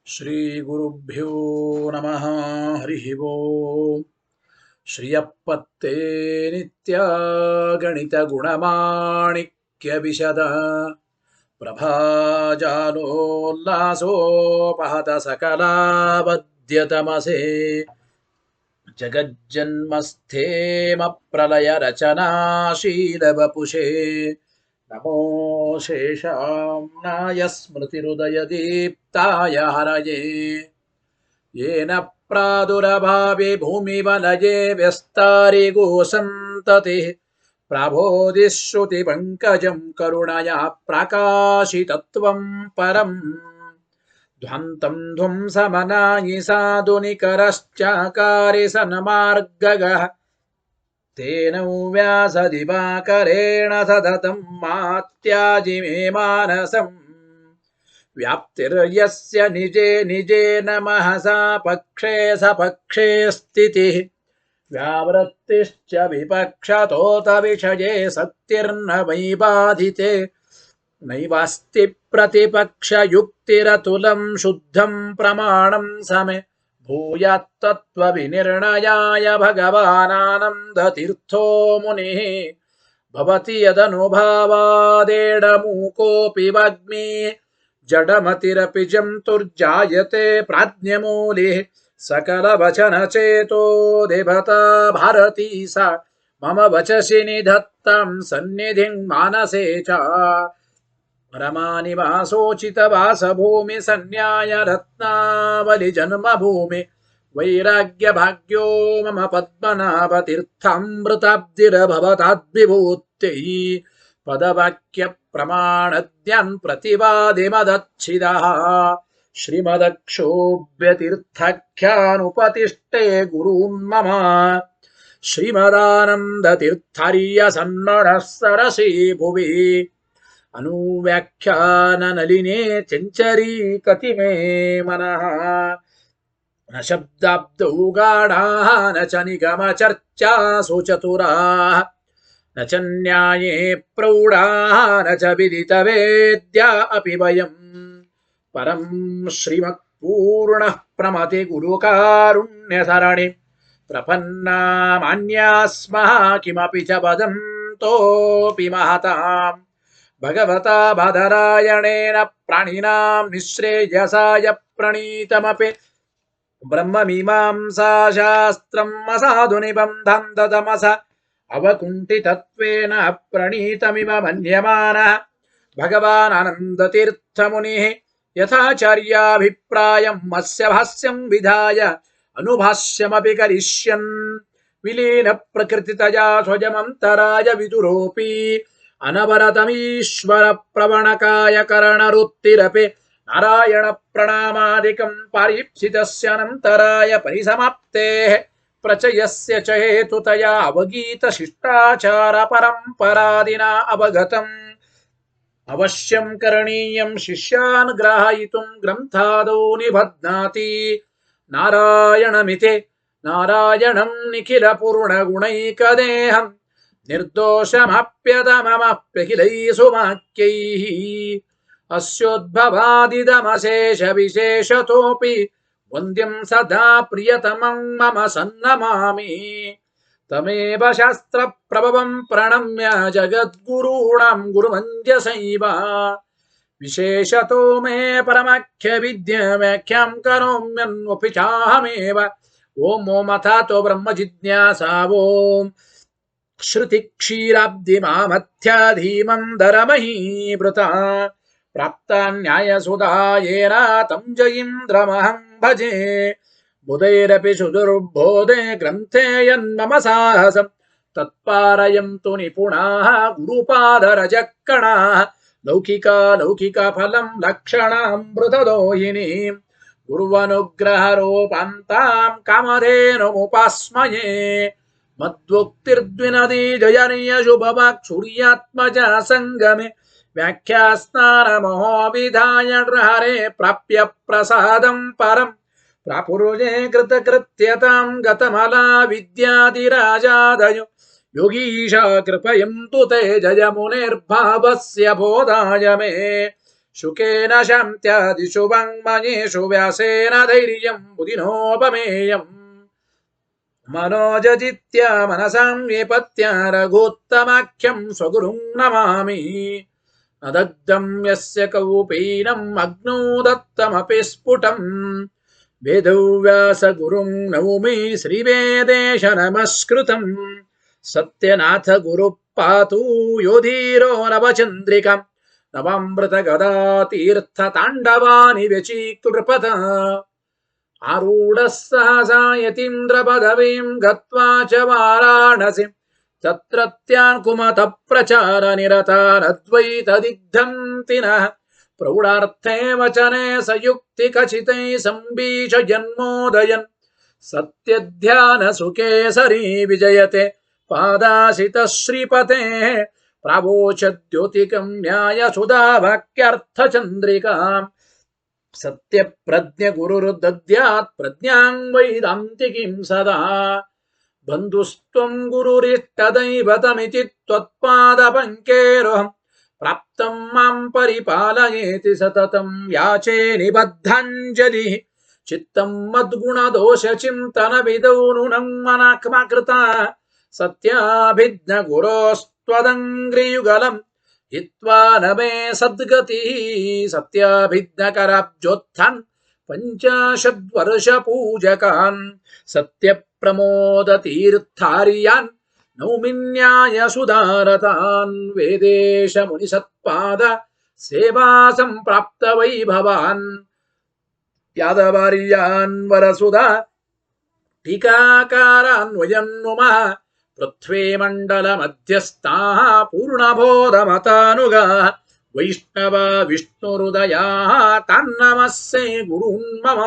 ಶ್ರೀಗುರುಭ್ಯೋ ನಮಃ. ಹರಿ ಓಂ. ಶ್ರಿಯಪ್ಪತ್ತೇ ನಿತ್ಯ ಗಣಿತ ಗುಣಮಾಣಿಕ್ಯ ವಿಶದ ಪ್ರಭಾಜಾಲೋಲ್ಲಾಸೋಪಹತ ಸಕಲಾವದ್ಯತಮಸೆ ಜಗಜ್ಜನ್ಮಸ್ಥೇಮ ಪ್ರಲಯ ರಚನಾಶೀಲ ವಪುಷೇ ನಮೋ ಶೇಷಾಂನಾಯ ಸ್ಮೃತಿರುದಯ ದೀಪ್ತಾಯ ಹರಯೇ येन प्रादुरभावे भूमिवलये व्यस्तारिगो सन्ततिः प्रबोधिश्रुतिपङ्कजं करुणया प्रकाशितत्वं परम् ध्वन्तं ध्वंसमनायि साधुनिकरश्चाकारि सन्मार्गगः तेन व्यासदिवाकरेण सततं मात्याजि मे मानसम् व्याप्तिर्यस्य निजे निजे नमः सा पक्षे सपक्षे स्थितिः व्यावृत्तिश्च विपक्षतोत विषये सत्तिर्न वै बाधिते नैवास्ति प्रतिपक्षयुक्तिरतुलं शुद्धं प्रमाणं समे भूयात्तत्त्वविनिर्णयाय भगवानानन्दतीर्थो मुनिः भवति यदनुभावादेडमूकोऽपि वाग्मी जडमतिरपि जन्तुर्जायते प्राज्ञमूलिः सकलवचनचेतो देवता भारती सा मम वचसि निधत्तां सन्निधिं मानसे च रमानिवासोचितवासभूमि सन्न्याय रत्नावलि जन्मभूमि वैराग्यभाग्यो मम पद्मनाभतीर्थामृताब्धिरभवताद्विभूत्यै पदवाक्य प्रमाणद्यान् प्रतिवादिमदच्छिदः श्रीमदक्षोभ्यतीर्थाख्यानुपतिष्ठे गुरून्मम श्रीमदानन्दतीर्थार्य सन्मनः सरसि भुवि अनुव्याख्याननलिने चञ्चरी कतिमे मनः न शब्दाब्दौ गाढाः न च निगमचर्चासु चतुराः न च न्याये प्रौढाः न च विदितवेद्या अपि वयम् परं श्रीमत्पूर्णः प्रमति गुरुकारुण्यसरणि प्रपन्ना मान्या स्मः किमपि च वदन्तोऽपि महताम् भगवता बादरायणेन प्राणिनां निःश्रेयसाय प्रणीतमपि ब्रह्ममीमांसाशास्त्रम् असाधुनिबन्धं ददमस अवकुण्ठितत्वेन प्रणीतमिव मन्यमानः भगवानानन्दतीर्थमुनिः यथाचार्याभिप्रायं अस्य भाष्यं विधाय अनुभाष्यमपि करिष्यन् विलीनप्रकृतितया स्वजमन्तराय विदुरोऽपि अनवरतमीश्वर प्रवणकाय करणरुत्तिरपि नारायणप्रणामादिकं पारीप्सितस्यानन्तराय परिसमाप्तेः प्रचयस्य च हेतुतया अवगीतशिष्टाचार परम्परादिना अवगतम् अवश्यं करणीयं शिष्यान् ग्राहयितुं ग्रन्थादौ निबध्नाति नारायणमिति नारायणं निखिलपूर्णगुणैकदेहं निर्दोषमप्यतममप्यखिलैः सुवाक्यैः अस्योद्भवादिदमशेषविशेषतोऽपि वन्द्यं सदा प्रियतमं मम सन्नमामि तमेव शास्त्रप्रभवं प्रणम्य जगद्गुरूणां गुरुवन्द्यसैव विशेषतो मे परमाख्यविद्याव्याख्यां करोम्यन्वपि चाहमेव ॐ ओमथातो ब्रह्मजिज्ञासा ॐ श्रुतिक्षीराब्धिमामथ्याधीमन्दरमहीभृता प्राप्ता न्यायसुधायेन तं जयीन्द्रमहं भजे बुधैरपि सुदुर्बोधे ग्रन्थे यन्मम साहसं तत्पारयन्तु निपुणाः गुरुपादरजक्कणाः लौकिकफलं लक्षणामृतदोहिनीं गुर्वनुग्रहरूपान्तां कामधेनुमुपास्मये मद्वोक्तिर्द्विनदी जयनीयशुभवाक्छुर्यात्मजा सङ्गमे व्याख्यास्नानमहोविधाय हरे प्राप्य प्रसादं परं प्रापुरुजे कृतकृत्यतां गतमला विद्यादिराजादयो योगीशा कृपयन्तु ते जयमुनिर्भावस्य बोधाय मे ಶುಕೇನ ಶಾಂತ್ಯಾದಿಷು ವಾङ्ಮಯೇಷು ವ್ಯಾಸೇನ ಧೈರ್ಯಂ ಬುಧಿನೋಪಮೇಯಂ मनोजजित्य मनसां व्यपत्य रघोत्तमाख्यं स्वगुरुं नमामि न दग्धं यस्य कौपीनम् अग्नौ दत्तमपि स्फुटं वेदव्यासगुरुं नौमि श्रीवेदेश नमस्कृतं सत्यनाथ गुरुः पातु योधीरो नवचन्द्रिकां नवामृतगदातीर्थताण्डवानि व्यचीकृपत आरूढः सहसा यतीन्द्रपदवीं गत्वा च वाराणसीं तत्रत्यान् कुमतप्रचारनिरतानद्वैतदिग्धन्ति नः प्रौढार्थे वचने सयुक्तिकचितैः सम्भीषयन्मोदयन् सत्यध्यानसुकेसरी विजयते पादासितः श्रीपतेः प्रावोचद्योतिकं न्यायसुधावाक्यार्थचन्द्रिकाम् सत्य प्रज्ञ गुरुर्दद्यात् प्रज्ञां वैदान्तिकीं सदा बन्धुस्त्वं गुरुरिष्टदैवतमिति त्वत्पादपङ्केरोऽहं प्राप्तं मां परिपालयेति सततं याचे निबद्धाञ्जलिः चित्तं मद्गुणदोषचिन्तनविदौ नूनं मनाक्मकृता सत्याभिज्ञ गुरोस्त्वदङ्घ्रियुगलम् हित्वा न मे सद्गतिः सत्याभिज्ञकराब्जोत्थान् पञ्चाशद्वर्षपूजकान् सत्यप्रमोदतीर्थार्यान् नौमिन्यायसुधारतान् वेदेश मुनिसत्पाद सेवा सम्प्राप्तवैभवान् यादवार्यान् वरसुधा टीकाकारान् वयं नुमः पृथ्वीमण्डलमध्यस्थाः पूर्णबोधमतानुगाः वैष्णव विष्णुहृदयाः तान्नमस्ये गुरून् मम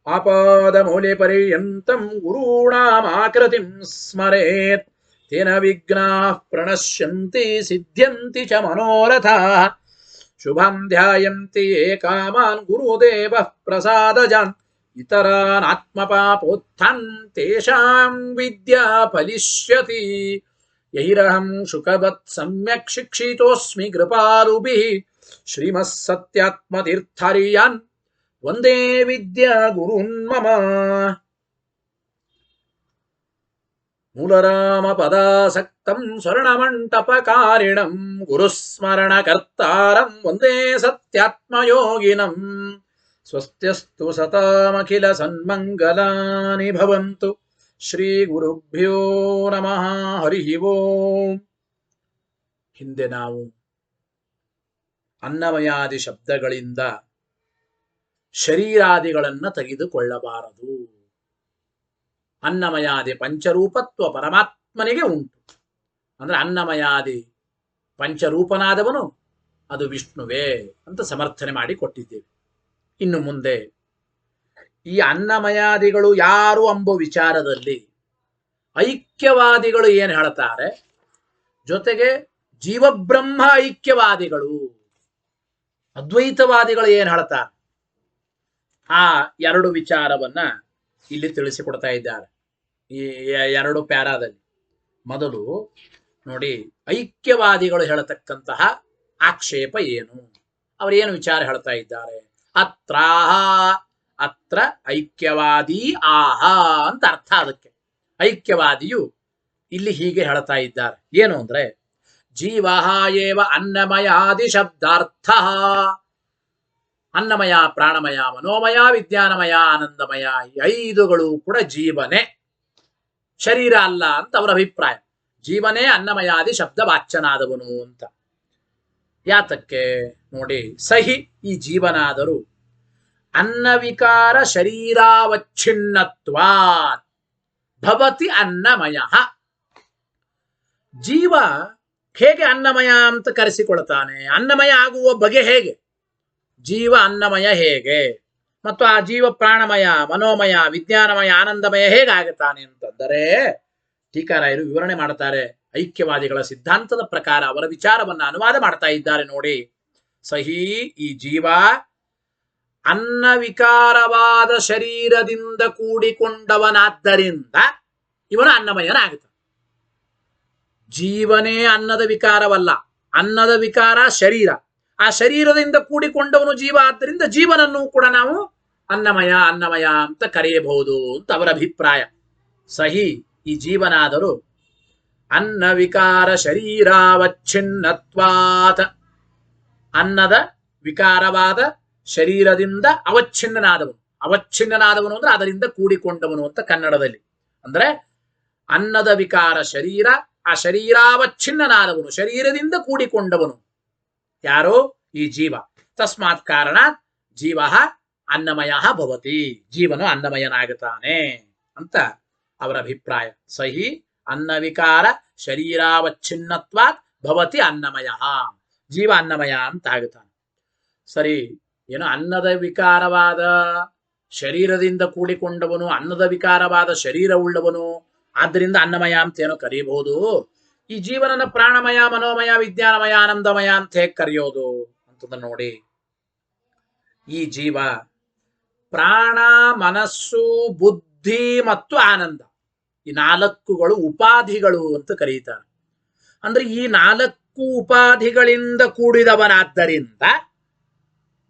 आपादमौलिपर्यन्तं गुरूणामाकृतिं स्मरेत् तेन विघ्नाः प्रणश्यन्ति सिद्ध्यन्ति च मनोरथाः शुभं ध्यायन्ति ये कामान् गुरुदेवः प्रसादजान् इतरानात्मपापोत्थान् तेषां विद्या फलिष्यति यैरहं शुकवत् सम्यक् शिक्षितोऽस्मि कृपालुभिः श्रीमत्सत्यात्मतीर्थार्यान् वन्दे विद्या गुरून् मम मूलरामपदासक्तं स्वर्णमण्टपकारिणं गुरुस्मरणकर्तारं वन्दे सत्यात्मयोगिनम् स्वस्त्यस्तु सतामखिल सन्मङ्गलानि भवन्तु ಶ್ರೀ ಗುರುಭ್ಯೋ ನಮಃ ಹರಿ ಓಂ. ಹಿಂದೆ ನಾವು ಅನ್ನಮಯಾದಿ ಶಬ್ದಗಳಿಂದ ಶರೀರಾದಿಗಳನ್ನು ತೆಗೆದುಕೊಳ್ಳಬಾರದು. ಅನ್ನಮಯಾದಿ ಪಂಚರೂಪತ್ವ ಪರಮಾತ್ಮನಿಗೆ ಉಂಟು. ಅಂದ್ರೆ ಅನ್ನಮಯಾದಿ ಪಂಚರೂಪನಾದವನು ಅದು ವಿಷ್ಣುವೇ ಅಂತ ಸಮರ್ಥನೆ ಮಾಡಿ ಕೊಟ್ಟಿದ್ದೇವೆ. ಇನ್ನು ಮುಂದೆ ಈ ಅನ್ನಮಯಾದಿಗಳು ಯಾರು ಎಂಬ ವಿಚಾರದಲ್ಲಿ ಐಕ್ಯವಾದಿಗಳು ಏನು ಹೇಳ್ತಾರೆ, ಜೊತೆಗೆ ಜೀವಬ್ರಹ್ಮ ಐಕ್ಯವಾದಿಗಳು ಅದ್ವೈತವಾದಿಗಳು ಏನು ಹೇಳ್ತಾರೆ, ಆ ಎರಡು ವಿಚಾರವನ್ನ ಇಲ್ಲಿ ತಿಳಿಸಿಕೊಡ್ತಾ ಇದ್ದಾರೆ ಈ ಎರಡು ಪ್ಯಾರಾದಲ್ಲಿ. ಮೊದಲು ನೋಡಿ, ಐಕ್ಯವಾದಿಗಳು ಹೇಳತಕ್ಕಂತಹ ಆಕ್ಷೇಪ ಏನು, ಅವರೇನು ವಿಚಾರ ಹೇಳ್ತಾ ಇದ್ದಾರೆ. ಅತ್ರ ಐಕ್ಯವಾದಿ ಆಹ ಅಂತ ಅರ್ಥ. ಅದಕ್ಕೆ ಐಕ್ಯವಾದಿಯು ಇಲ್ಲಿ ಹೀಗೆ ಹೇಳ್ತಾ ಇದ್ದಾರೆ. ಏನು ಅಂದ್ರೆ, ಜೀವ ಏವ ಅನ್ನಮಯಾದಿ ಶಬ್ದಾರ್ಥ. ಅನ್ನಮಯ, ಪ್ರಾಣಮಯ, ಮನೋಮಯ, ವಿಜ್ಞಾನಮಯ, ಆನಂದಮಯ, ಈ ಐದುಗಳು ಕೂಡ ಜೀವನೇ, ಶರೀರ ಅಲ್ಲ ಅಂತ ಅವರ ಅಭಿಪ್ರಾಯ. ಜೀವನೇ ಅನ್ನಮಯಾದಿ ಶಬ್ದ ವಾಚ್ಯನಾದವನು ಅಂತ. ಯಾತಕ್ಕೆ ನೋಡಿ, ಸಹಿ ಈ ಜೀವನಾದರೂ ಅನ್ನವಿಕಾರ ಶರೀರಾವಚ್ಛಿನ್ನತ್ವಾತ್ ಭವತಿ ಅನ್ನಮಯ. ಜೀವ ಹೇಗೆ ಅನ್ನಮಯ ಅಂತ ಕರೆಸಿಕೊಳ್ತಾನೆ, ಅನ್ನಮಯ ಆಗುವ ಬಗೆ ಹೇಗೆ, ಜೀವ ಅನ್ನಮಯ ಹೇಗೆ, ಮತ್ತು ಆ ಜೀವ ಪ್ರಾಣಮಯ, ಮನೋಮಯ, ವಿಜ್ಞಾನಮಯ, ಆನಂದಮಯ ಹೇಗಾಗುತ್ತಾನೆ ಅಂತಂದರೆ ಟೀಕಾರಾಯರು ವಿವರಣೆ ಮಾಡ್ತಾರೆ. ಐಕ್ಯವಾದಿಗಳ ಸಿದ್ಧಾಂತದ ಪ್ರಕಾರ ಅವರ ವಿಚಾರವನ್ನ ಅನುವಾದ ಮಾಡ್ತಾ ಇದ್ದಾರೆ ನೋಡಿ. ಸಹಿ ಈ ಜೀವ ಅನ್ನವಿಕಾರವಾದ ಶರೀರದಿಂದ ಕೂಡಿಕೊಂಡವನಾದ್ದರಿಂದ ಇವನು ಅನ್ನಮಯನಾಗುತ್ತಾನೆ. ಜೀವನೇ ಅನ್ನದ ವಿಕಾರವಲ್ಲ, ಅನ್ನದ ವಿಕಾರ ಶರೀರ, ಆ ಶರೀರದಿಂದ ಕೂಡಿಕೊಂಡವನು ಜೀವ, ಆದ್ದರಿಂದ ಜೀವನನ್ನು ಕೂಡ ನಾವು ಅನ್ನಮಯ ಅನ್ನಮಯ ಅಂತ ಕರೆಯಬಹುದು ಅಂತ ಅವರ ಅಭಿಪ್ರಾಯ. ಸಹಿ ಈ ಜೀವನಾದರೂ ಅನ್ನ ವಿಕಾರ ಶರೀರಾವಚ್ಛಿನ್ನತ್ವಾತ್, ಅನ್ನದ ವಿಕಾರವಾದ ಶರೀರದಿಂದ ಅವಚ್ಛಿನ್ನನಾದವನು. ಅವಚ್ಛಿನ್ನನಾದವನು ಅಂದ್ರೆ ಅದರಿಂದ ಕೂಡಿಕೊಂಡವನು ಅಂತ ಕನ್ನಡದಲ್ಲಿ. ಅಂದ್ರೆ ಅನ್ನದ ವಿಕಾರ ಶರೀರ, ಆ ಶರೀರಾವಚ್ಛಿನ್ನನಾದವನು, ಶರೀರದಿಂದ ಕೂಡಿಕೊಂಡವನು ಯಾರೋ ಈ ಜೀವ. ತಸ್ಮಾತ್ ಕಾರಣ ಜೀವ ಅನ್ನಮಯ ಭವತಿ, ಜೀವನು ಅನ್ನಮಯನಾಗುತ್ತಾನೆ ಅಂತ ಅವರ ಅಭಿಪ್ರಾಯ. ಸಹಿ ಅನ್ನ ವಿಕಾರ ಶರೀರಾವಚ್ಛಿನ್ನತ್ವಾತ್ ಭವತಿ ಅನ್ನಮಯ, ಜೀವ ಅನ್ನಮಯ ಅಂತ ಆಗುತ್ತಾನೆ. ಸರಿ, ಏನು ಅನ್ನದ ವಿಕಾರವಾದ ಶರೀರದಿಂದ ಕೂಡಿಕೊಂಡವನು, ಅನ್ನದ ವಿಕಾರವಾದ ಶರೀರವುಳ್ಳವನು, ಆದ್ದರಿಂದ ಅನ್ನಮಯ ಅಂತ ಏನೋ ಕರೆಯಬಹುದು. ಈ ಜೀವನನ ಪ್ರಾಣಮಯ ಮನೋಮಯ ವಿಜ್ಞಾನಮಯ ಆನಂದಮಯ ಅಂತ ಹೇಗೆ ಕರೆಯೋದು ಅಂತಂದ್ರೆ ನೋಡಿ, ಈ ಜೀವ ಪ್ರಾಣ ಮನಸ್ಸು ಬುದ್ಧಿ ಮತ್ತು ಆನಂದ, ಈ ನಾಲ್ಕುಗಳು ಉಪಾಧಿಗಳು ಅಂತ ಕರೀತಾರೆ. ಅಂದ್ರೆ ಈ ನಾಲ್ಕು ಉಪಾಧಿಗಳಿಂದ ಕೂಡಿದವನಾದ್ದರಿಂದ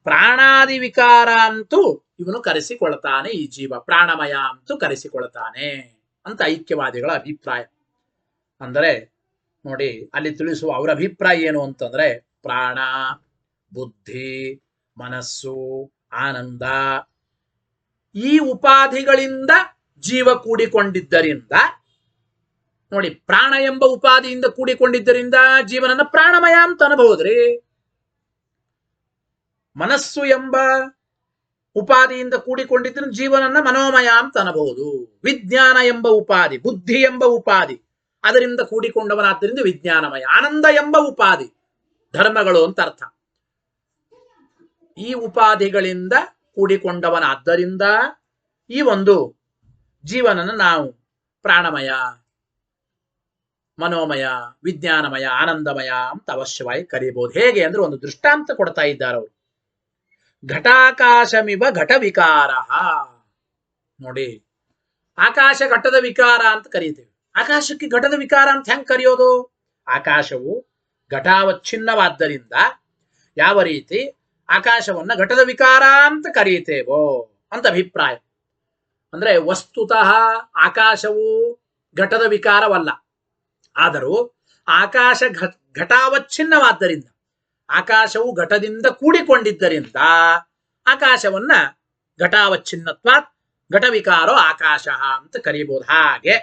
ಪ್ರಾಣಾದಿ ವಿಕಾರ ಅಂತೂ ಇವನು ಕರೆಸಿಕೊಳ್ತಾನೆ, ಈ ಜೀವ ಪ್ರಾಣಮಯ ಅಂತೂ ಕರೆಸಿಕೊಳ್ತಾನೆ ಅಂತ ಐಕ್ಯವಾದಿಗಳ ಅಭಿಪ್ರಾಯ. ಅಂದರೆ ನೋಡಿ, ಅಲ್ಲಿ ತಿಳಿಸುವ ಅವರ ಅಭಿಪ್ರಾಯ ಏನು ಅಂತಂದ್ರೆ, ಪ್ರಾಣ ಬುದ್ಧಿ ಮನಸ್ಸು ಆನಂದ ಈ ಉಪಾಧಿಗಳಿಂದ ಜೀವ ಕೂಡಿಕೊಂಡಿದ್ದರಿಂದ ನೋಡಿ, ಪ್ರಾಣ ಎಂಬ ಉಪಾಧಿಯಿಂದ ಕೂಡಿಕೊಂಡಿದ್ದರಿಂದ ಜೀವನನ್ನ ಪ್ರಾಣಮಯ ಅಂತ ಅನ್ಬಹುದ್ರಿ. ಮನಸ್ಸು ಎಂಬ ಉಪಾಧಿಯಿಂದ ಕೂಡಿಕೊಂಡಿದ್ದರೆ ಜೀವನನ್ನ ಮನೋಮಯ ಅಂತ ಅನಬಹುದು. ವಿಜ್ಞಾನ ಎಂಬ ಉಪಾಧಿ, ಬುದ್ಧಿ ಎಂಬ ಉಪಾಧಿ ಅದರಿಂದ ಕೂಡಿಕೊಂಡವನಾದ್ದರಿಂದ ವಿಜ್ಞಾನಮಯ. ಆನಂದ ಎಂಬ ಉಪಾಧಿ, ಧರ್ಮಗಳು ಅಂತ ಅರ್ಥ. ಈ ಉಪಾಧಿಗಳಿಂದ ಕೂಡಿಕೊಂಡವನಾದ್ದರಿಂದ ಈ ಒಂದು ಜೀವನನ ನಾವು ಪ್ರಾಣಮಯ ಮನೋಮಯ ವಿಜ್ಞಾನಮಯ ಆನಂದಮಯ ಅಂತ ಅವಶ್ಯವಾಗಿ ಕರೀಬಹುದು. ಹೇಗೆ ಅಂದ್ರೆ ಒಂದು ದೃಷ್ಟಾಂತ ಕೊಡ್ತಾ ಇದ್ದಾರೆ ಅವರು. ಘಟಾಕಾಶಮಿವ ಘಟ ವಿಕಾರ. ನೋಡಿ, ಆಕಾಶ ಘಟದ ವಿಕಾರ ಅಂತ ಕರೀತೇವೆ. ಆಕಾಶಕ್ಕೆ ಘಟದ ವಿಕಾರ ಅಂತ ಹೆಂಗ್ ಕರೆಯೋದು? ಆಕಾಶವು ಘಟಾವಚ್ಛಿನ್ನವಾದ್ದರಿಂದ ಯಾವ ರೀತಿ ಆಕಾಶವನ್ನ ಘಟದ ವಿಕಾರ ಅಂತ ಕರೀತೇವೋ ಅಂತ ಅಭಿಪ್ರಾಯ. ಅಂದ್ರೆ ವಸ್ತುತಃ ಆಕಾಶವು ಘಟದ ವಿಕಾರವಲ್ಲ, ಆದರೂ ಆಕಾಶ ಘಟಾವಚ್ಛಿನ್ನವಾದ್ದರಿಂದ, ಆಕಾಶವು ಘಟದಿಂದ ಕೂಡಿಕೊಂಡಿದ್ದರಿಂದ ಆಕಾಶವನ್ನ ಘಟಾವಚ್ಛಿನ್ನತ್ವಾತ್ ಘಟವಿಕಾರೋ ಆಕಾಶ ಅಂತ ಕರೀಬಹುದು. ಹಾಗೆ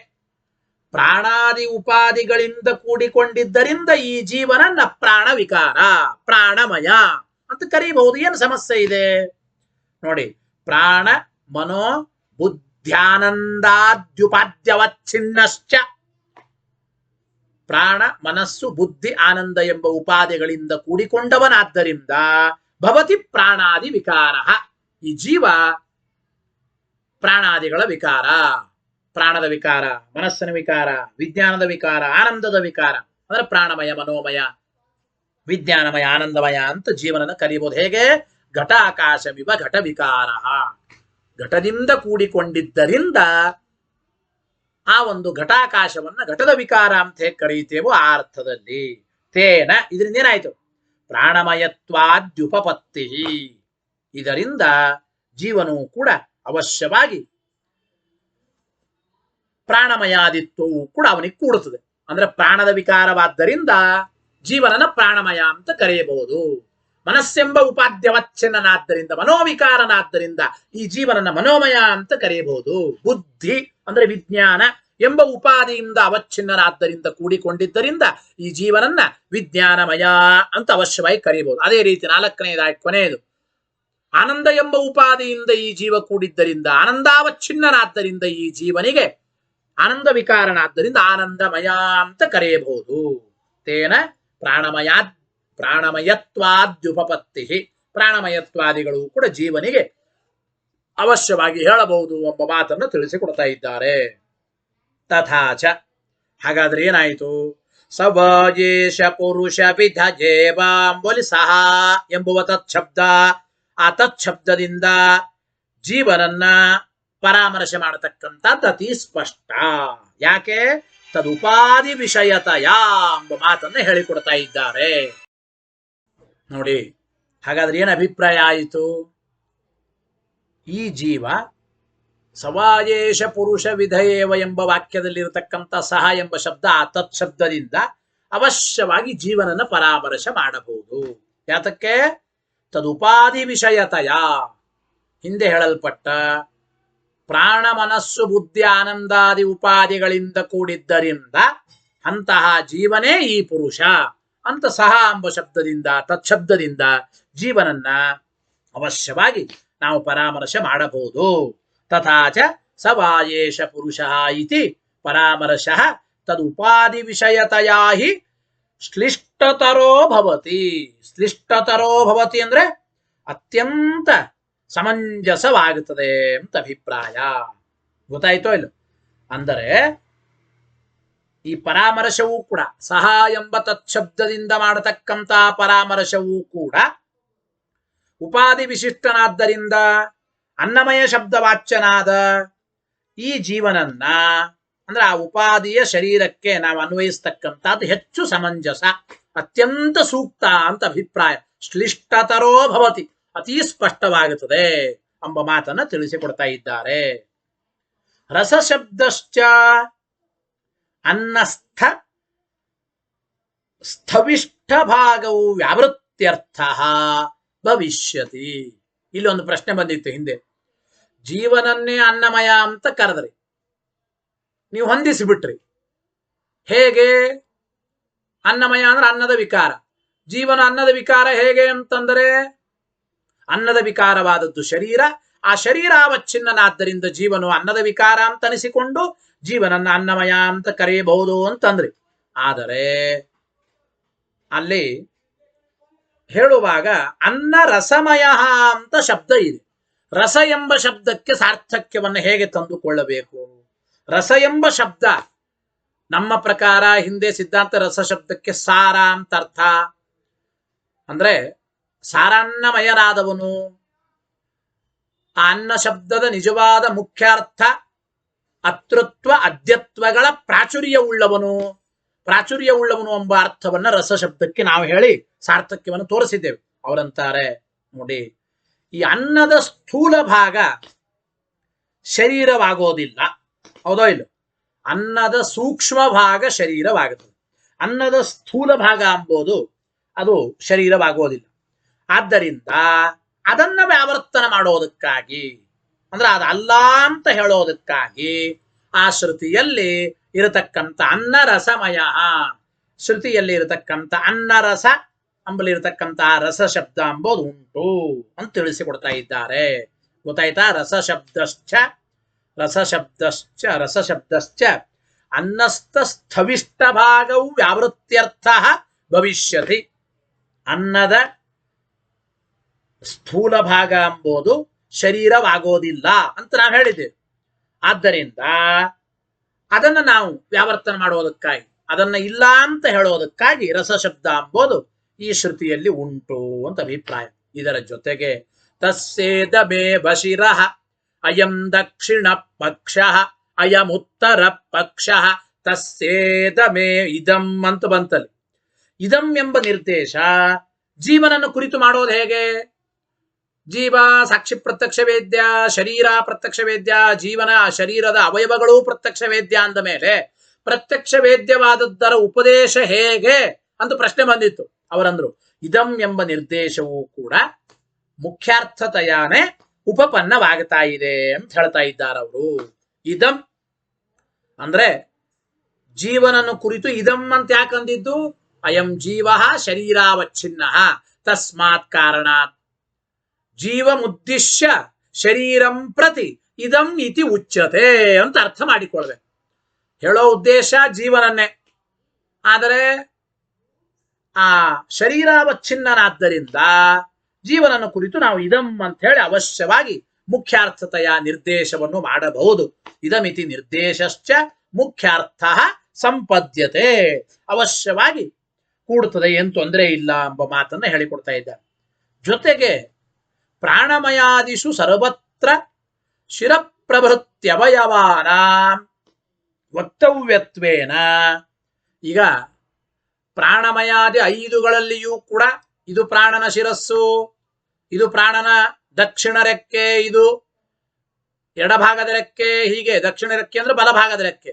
ಪ್ರಾಣಾದಿ ಉಪಾಧಿಗಳಿಂದ ಕೂಡಿಕೊಂಡಿದ್ದರಿಂದ ಈ ಜೀವನನ್ನ ಪ್ರಾಣ ವಿಕಾರ ಪ್ರಾಣಮಯ ಅಂತ ಕರೀಬಹುದು. ಏನು ಸಮಸ್ಯೆ ಇದೆ ನೋಡಿ, ಪ್ರಾಣ ಮನೋ ಬುದ್ಧ್ಯಾನಂದಾದ್ಯುಪಾದ್ಯವಚ್ಛಿನ್ನಶ್ಚ, ಪ್ರಾಣ ಮನಸ್ಸು ಬುದ್ಧಿ ಆನಂದ ಎಂಬ ಉಪಾಧಿಗಳಿಂದ ಕೂಡಿಕೊಂಡವನಾದ್ದರಿಂದ ಭವತಿ ಪ್ರಾಣಾದಿ ವಿಕಾರ, ಈ ಜೀವ ಪ್ರಾಣಾದಿಗಳ ವಿಕಾರ, ಪ್ರಾಣದ ವಿಕಾರ ಮನಸ್ಸಿನ ವಿಕಾರ ವಿಜ್ಞಾನದ ವಿಕಾರ ಆನಂದದ ವಿಕಾರ ಅಂದ್ರೆ ಪ್ರಾಣಮಯ ಮನೋಮಯ ವಿಜ್ಞಾನಮಯ ಆನಂದಮಯ ಅಂತ ಜೀವನನ ಕರೀಬಹುದು. ಹೇಗೆ? ಘಟಾಕಾಶವಿವ ಘಟ ವಿಕಾರ, ಘಟದಿಂದ ಕೂಡಿಕೊಂಡಿದ್ದರಿಂದ ಆ ಒಂದು ಘಟಾಕಾಶವನ್ನ ಘಟದ ವಿಕಾರ ಅಂತ ಹೇಗೆ ಕರೀತೇವೋ ಆ ಅರ್ಥದಲ್ಲಿ. ತೇನ, ಇದರಿಂದ ಏನಾಯ್ತು? ಪ್ರಾಣಮಯತ್ವಾದ್ಯುಪಪತ್ತಿ, ಇದರಿಂದ ಜೀವನವು ಕೂಡ ಅವಶ್ಯವಾಗಿ ಪ್ರಾಣಮಯಾದಿತ್ವವು ಕೂಡ ಅವನಿಗೆ ಕೂಡುತ್ತದೆ. ಅಂದ್ರೆ ಪ್ರಾಣದ ವಿಕಾರವಾದ್ದರಿಂದ ಜೀವನನ ಪ್ರಾಣಮಯ ಅಂತ ಕರೆಯಬಹುದು. ಮನಸ್ಸೆಂಬ ಉಪಾಧ್ಯವಚ್ಛಿನ್ನನಾದ್ದರಿಂದ ಮನೋವಿಕಾರನಾದ್ದರಿಂದ ಈ ಜೀವನನ ಮನೋಮಯ ಅಂತ ಕರೆಯಬಹುದು. ಬುದ್ಧಿ ಅಂದ್ರೆ ವಿಜ್ಞಾನ ಎಂಬ ಉಪಾಧಿಯಿಂದ ಅವಚ್ಛಿನ್ನನಾದ್ದರಿಂದ ಕೂಡಿಕೊಂಡಿದ್ದರಿಂದ ಈ ಜೀವನನ್ನ ವಿಜ್ಞಾನಮಯ ಅಂತ ಅವಶ್ಯವಾಗಿ ಕರೆಯಬಹುದು. ಅದೇ ರೀತಿ ನಾಲ್ಕನೆಯದಾಗಿ ಕೊನೆಯದು, ಆನಂದ ಎಂಬ ಉಪಾಧಿಯಿಂದ ಈ ಜೀವ ಕೂಡಿದ್ದರಿಂದ ಆನಂದಾವಚ್ಛಿನ್ನನಾದ್ದರಿಂದ ಈ ಜೀವನಿಗೆ ಆನಂದ ವಿಕಾರನಾದ್ದರಿಂದ ಆನಂದಮಯ ಅಂತ ಕರೆಯಬಹುದು. ತೇನ ಪ್ರಾಣಮಯತ್ವಾದ್ಯುಪಪತ್ತಿ, ಪ್ರಾಣಮಯತ್ವಾದಿಗಳು ಕೂಡ ಜೀವನಿಗೆ ಅವಶ್ಯವಾಗಿ ಹೇಳಬಹುದು ಎಂಬ ಮಾತನ್ನು ತಿಳಿಸಿಕೊಡ್ತಾ ಇದ್ದಾರೆ. ತಥಾಚ, ಹಾಗಾದ್ರೆ ಏನಾಯಿತು? ಸವಜೇಶ ಪುರುಷ ವಿಧ ಜೇವಾಂಬಲಿ ಸಹ ಎಂಬುವ ತತ್ಶಬ್ದ, ಆ ತತ್ಶಬ್ದದಿಂದ ಜೀವನನ್ನ ಪರಾಮರ್ಶೆ ಮಾಡತಕ್ಕಂಥದ್ದು ಅತಿ ಸ್ಪಷ್ಟ. ಯಾಕೆ? ತದುಪಾಧಿ ವಿಷಯತಯ ಎಂಬ ಮಾತನ್ನ ಹೇಳಿಕೊಡ್ತಾ ಇದ್ದಾರೆ. ನೋಡಿ, ಹಾಗಾದ್ರೆ ಏನು ಅಭಿಪ್ರಾಯ ಆಯಿತು? ಈ ಜೀವ ಸವಾಯೇಶ ಪುರುಷ ವಿಧಯೇವ ಎಂಬ ವಾಕ್ಯದಲ್ಲಿರತಕ್ಕಂಥ ಸಹ ಎಂಬ ಶಬ್ದ ಆ ತತ್ ಶಬ್ದದಿಂದ ಅವಶ್ಯವಾಗಿ ಜೀವನನ ಪರಾಮರ್ಶೆ ಮಾಡಬಹುದು. ಯಾತಕ್ಕೆ? ತದುಪಾಧಿ ವಿಷಯತಯ, ಹಿಂದೆ ಹೇಳಲ್ಪಟ್ಟ ಪ್ರಾಣ ಮನಸ್ಸು ಬುದ್ಧಿ ಆನಂದಾದಿ ಉಪಾಧಿಗಳಿಂದ ಕೂಡಿದ್ದರಿಂದ ಅಂತಹ ಜೀವನೇ ಈ ಪುರುಷ ಅಂತ ಸಹ ಎಂಬ ಶಬ್ದದಿಂದ ತತ್ಶಬ್ದದಿಂದ ಜೀವನನ್ನ ಅವಶ್ಯವಾಗಿ ನಾವು ಪರಾಮರ್ಶೆ ಮಾಡಬಹುದು. ತಥಾಚ ಸವಾಯೇಶ ಪುರುಷಃ ಇತಿ ಪರಾಮರ್ಶಃ ತದುಪಾಧಿ ವಿಷಯತಯಾ ಹಿ ಶ್ಲಿಷ್ಟತರೋ ಭವತಿ. ಶ್ಲಿಷ್ಟತರೋ ಭವತಿ ಅಂದ್ರೆ ಅತ್ಯಂತ ಸಮಂಜಸವಾಗುತ್ತದೆ ಅಂತ ಅಭಿಪ್ರಾಯ. ಗೊತ್ತಾಯ್ತೋ ಇಲ್ಲ? ಅಂದರೆ ಈ ಪರಾಮರ್ಶವೂ ಕೂಡ ಸಹ ಎಂಬ ತತ್ಶಬ್ದದಿಂದ ಮಾಡತಕ್ಕಂಥ ಪರಾಮರ್ಶವೂ ಕೂಡ ಉಪಾಧಿ ವಿಶಿಷ್ಟನಾದ್ದರಿಂದ ಅನ್ನಮಯ ಶಬ್ದವಾಚ್ಯನಾದ ಈ ಜೀವನನ್ನ ಅಂದ್ರೆ ಆ ಉಪಾಧಿಯ ಶರೀರಕ್ಕೆ ನಾವು ಅನ್ವಯಿಸ್ತಕ್ಕಂಥದ್ದು ಹೆಚ್ಚು ಸಮಂಜಸ, ಅತ್ಯಂತ ಸೂಕ್ತ ಅಂತ ಅಭಿಪ್ರಾಯ. ಶ್ಲಿಷ್ಟತರೋ ಭವತಿ, ಅತೀ ಸ್ಪಷ್ಟವಾಗುತ್ತದೆ ಎಂಬ ಮಾತನ್ನ ತಿಳಿಸಿಕೊಡ್ತಾ ಇದ್ದಾರೆ. ರಸಶಬ್ದಶ್ಚ ಅನ್ನಸ್ಥ ಸ್ಥವಿಷ್ಠ ಭಾಗವು ವ್ಯಾವೃತ್ಯರ್ಥ ಭವಿಷ್ಯತಿ. ಇಲ್ಲೊಂದು ಪ್ರಶ್ನೆ ಬಂದಿತ್ತು ಹಿಂದೆ. ಜೀವನನ್ನೇ ಅನ್ನಮಯ ಅಂತ ಕರೆದ್ರಿ, ನೀವು ಹೊಂದಿಸಿಬಿಟ್ರಿ. ಹೇಗೆ? ಅನ್ನಮಯ ಅಂದ್ರೆ ಅನ್ನದ ವಿಕಾರ, ಜೀವನ ಅನ್ನದ ವಿಕಾರ ಹೇಗೆ ಅಂತಂದರೆ ಅನ್ನದ ವಿಕಾರವಾದದ್ದು ಶರೀರ, ಆ ಶರೀರಾವಚ್ಛಿನ್ನನಾದ್ದರಿಂದ ಜೀವನು ಅನ್ನದ ವಿಕಾರ ಅಂತ ಅನಿಸಿಕೊಂಡು ಜೀವನನ್ನ ಅನ್ನಮಯ ಅಂತ ಕರೆಯಬಹುದು ಅಂತಂದ್ರಿ. ಆದರೆ ಅಲ್ಲಿ ಹೇಳುವಾಗ ಅನ್ನ ರಸಮಯ ಅಂತ ಶಬ್ದ ಇದೆ. ರಸ ಎಂಬ ಶಬ್ದಕ್ಕೆ ಸಾರ್ಥಕ್ಯವನ್ನು ಹೇಗೆ ತಂದುಕೊಳ್ಳಬೇಕು? ರಸ ಎಂಬ ಶಬ್ದ ನಮ್ಮ ಪ್ರಕಾರ ಹಿಂದೆ ಸಿದ್ಧಾಂತ ರಸ ಶಬ್ದಕ್ಕೆ ಸಾರ ಅಂತ ಅರ್ಥ. ಅಂದ್ರೆ ಸಾರಾನ್ನಮಯನಾದವನು. ಆ ಅನ್ನ ಶಬ್ದದ ನಿಜವಾದ ಮುಖ್ಯಾರ್ಥ ಅತೃತ್ವ ಅದ್ಯತ್ವಗಳ ಪ್ರಾಚುರ್ಯ ಉಳ್ಳವನು ಎಂಬ ಅರ್ಥವನ್ನ ರಸ ಶಬ್ದಕ್ಕೆ ನಾವು ಹೇಳಿ ಸಾರ್ಥಕ್ಯವನ್ನು ತೋರಿಸಿದ್ದೇವೆ. ಅವರಂತಾರೆ ನೋಡಿ, ಈ ಅನ್ನದ ಸ್ಥೂಲ ಭಾಗ ಶರೀರವಾಗೋದಿಲ್ಲ, ಹೌದೋ ಇಲ್ಲ? ಅನ್ನದ ಸೂಕ್ಷ್ಮ ಭಾಗ ಶರೀರವಾಗುತ್ತದೆ. ಅನ್ನದ ಸ್ಥೂಲ ಭಾಗ ಎಂಬುದು ಅದು ಶರೀರವಾಗೋದಿಲ್ಲ. ಆದ್ದರಿಂದ ಅದನ್ನ ವ್ಯಾವರ್ತನ ಮಾಡೋದಕ್ಕಾಗಿ, ಅಂದ್ರೆ ಅದಲ್ಲ ಅಂತ ಹೇಳೋದಕ್ಕಾಗಿ ಆ ಶ್ರುತಿಯಲ್ಲಿ ಇರತಕ್ಕಂಥ ಅನ್ನ ರಸಮಯ, ಶ್ರುತಿಯಲ್ಲಿ ಇರತಕ್ಕಂಥ ಅನ್ನರಸ ಅಂಬಲಿರತಕ್ಕಂಥ ರಸ ಶಬ್ದ ಎಂಬುದು ಉಂಟು ಅಂತ ತಿಳಿಸಿಕೊಡ್ತಾ ಇದ್ದಾರೆ. ಗೊತ್ತಾಯ್ತಾ? ರಸಶಬ್ದಶ್ಚ ಅನ್ನಸ್ಥ ಸ್ಥವಿಷ್ಟ ಭಾಗವು ವ್ಯಾವೃತ್ಯರ್ಥ ಭವಿಷ್ಯತಿ. ಅನ್ನದ ಸ್ಥೂಲ ಭಾಗ ಎಂಬುದು ಶರೀರವಾಗೋದಿಲ್ಲ ಅಂತ ನಾವು ಹೇಳಿದ್ದೇವೆ. ಆದ್ದರಿಂದ ಅದನ್ನ ನಾವು ವ್ಯಾವರ್ತನ ಮಾಡೋದಕ್ಕಾಗಿ, ಅದನ್ನ ಇಲ್ಲ ಅಂತ ಹೇಳೋದಕ್ಕಾಗಿ ರಸಶಬ್ದ ಎಂಬುದು ಈ ಶ್ರುತಿಯಲ್ಲಿ ಉಂಟು ಅಂತ ಅಭಿಪ್ರಾಯ. ಇದರ ಜೊತೆಗೆ ತಸ್ಸೇದ ಮೇ ಬಶಿರಃ ಅಯಂ ದಕ್ಷಿಣ ಪಕ್ಷ ಅಯಂ ಉತ್ತರ ಪಕ್ಷ ತಸ್ಸೇದ ಮೇ ಇದಂ ಅಂತ ಬಂತಲ್ಲಿ. ಇದಂ ಎಂಬ ನಿರ್ದೇಶ ಜೀವನನ್ನು ಕುರಿತು ಮಾಡೋದು ಹೇಗೆ? ಜೀವ ಸಾಕ್ಷಿ ಪ್ರತ್ಯಕ್ಷ ವೇದ್ಯ, ಶರೀರ ಪ್ರತ್ಯಕ್ಷ ವೇದ್ಯ, ಜೀವನ ಶರೀರದ ಅವಯವಗಳು ಪ್ರತ್ಯಕ್ಷ ವೇದ್ಯ ಅಂದ ಮೇಲೆ ಪ್ರತ್ಯಕ್ಷ ವೇದ್ಯವಾದದ್ದರ ಉಪದೇಶ ಹೇಗೆ ಅಂತ ಪ್ರಶ್ನೆ ಬಂದಿತ್ತು. ಅವರಂದ್ರು ಇದಂ ಎಂಬ ನಿರ್ದೇಶವೂ ಕೂಡ ಮುಖ್ಯಾರ್ಥತೆಯಾನೇ ಉಪಪನ್ನವಾಗ್ತಾ ಇದೆ ಅಂತ ಹೇಳ್ತಾ ಇದ್ದಾರೆ ಅವರು. ಇದಂ ಅಂದ್ರೆ ಜೀವನನ್ನು ಕುರಿತು ಇದಂ ಅಂತ ಯಾಕಂದಿದ್ದು? ಅಯಂ ಜೀವ ಶರೀರಾವಚ್ಛಿನ್ನ ತಸ್ಮಾತ್ ಕಾರಣಾತ್ ಜೀವಮುದ್ದಿಶ್ಯ ಶರೀರಂ ಪ್ರತಿ ಇದಂ ಇತಿ ಉಚ್ಯತೆ ಅಂತ ಅರ್ಥ ಮಾಡಿಕೊಳ್ಬೇಕು. ಹೇಳೋ ಉದ್ದೇಶ ಜೀವನನ್ನೇ, ಆದರೆ ಆ ಶರೀರಾವಚ್ಛಿನ್ನನಾದ್ದರಿಂದ ಜೀವನನ ಕುರಿತು ನಾವು ಇದಂ ಅಂತ ಹೇಳಿ ಅವಶ್ಯವಾಗಿ ಮುಖ್ಯಾರ್ಥತೆಯ ನಿರ್ದೇಶವನ್ನು ಮಾಡಬಹುದು. ಇದಮಿತಿ ನಿರ್ದೇಶಶ್ಚ ಮುಖ್ಯಾರ್ಥ ಸಂಪದ್ಯತೆ, ಅವಶ್ಯವಾಗಿ ಕೂಡುತ್ತದೆ, ಏನು ತೊಂದರೆ ಇಲ್ಲ ಎಂಬ ಮಾತನ್ನ ಹೇಳಿಕೊಡ್ತಾ ಇದ್ದಾರೆ. ಜೊತೆಗೆ ಪ್ರಾಣಮಯಾದಿಷು ಸರ್ವತ್ರ ಶಿರಪ್ರಭೃತ್ಯವಯವಾನ ವಕ್ತವ್ಯತ್ವೇನ. ಈಗ ಪ್ರಾಣಮಯಾದಿ 5ಗಳಲ್ಲಿಯೂ ಕೂಡ ಇದು ಪ್ರಾಣನ ಶಿರಸ್ಸು, ಇದು ಪ್ರಾಣನ ದಕ್ಷಿಣ ರೆಕ್ಕೆ, ಇದು ಎಡಭಾಗದ ರೆಕ್ಕೆ. ಹೀಗೆ ದಕ್ಷಿಣ ರೆಕ್ಕೆ ಅಂದ್ರೆ ಬಲಭಾಗದ ರೆಕ್ಕೆ,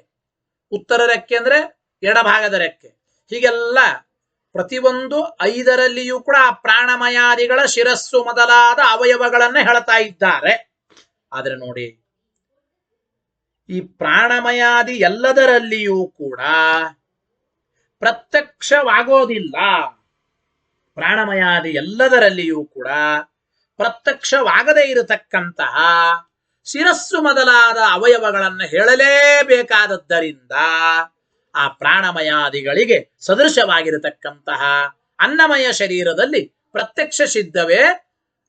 ಉತ್ತರ ರೆಕ್ಕೆ ಅಂದ್ರೆ ಎಡಭಾಗದ ರೆಕ್ಕೆ. ಹೀಗೆಲ್ಲ ಪ್ರತಿಯೊಂದು 5ರಲ್ಲಿಯೂ ಕೂಡ ಆ ಪ್ರಾಣಮಯಾದಿಗಳ ಶಿರಸ್ಸು ಮೊದಲಾದ ಅವಯವಗಳನ್ನ ಹೇಳ್ತಾ ಇದ್ದಾರೆ. ಆದ್ರೆ ನೋಡಿ, ಈ ಪ್ರಾಣಮಯಾದಿ ಎಲ್ಲದರಲ್ಲಿಯೂ ಕೂಡ ಪ್ರತ್ಯಕ್ಷವಾಗೋದಿಲ್ಲ. ಪ್ರಾಣಮಯಾದಿ ಎಲ್ಲದರಲ್ಲಿಯೂ ಕೂಡ ಪ್ರತ್ಯಕ್ಷವಾಗದೇ ಇರತಕ್ಕಂತಹ ಶಿರಸ್ಸು ಮೊದಲಾದ ಅವಯವಗಳನ್ನು ಹೇಳಲೇಬೇಕಾದದ್ದರಿಂದ ಆ ಪ್ರಾಣಮಯಾದಿಗಳಿಗೆ ಸದೃಶವಾಗಿರತಕ್ಕಂತಹ ಅನ್ನಮಯ ಶರೀರದಲ್ಲಿ ಪ್ರತ್ಯಕ್ಷ ಸಿದ್ಧವೇ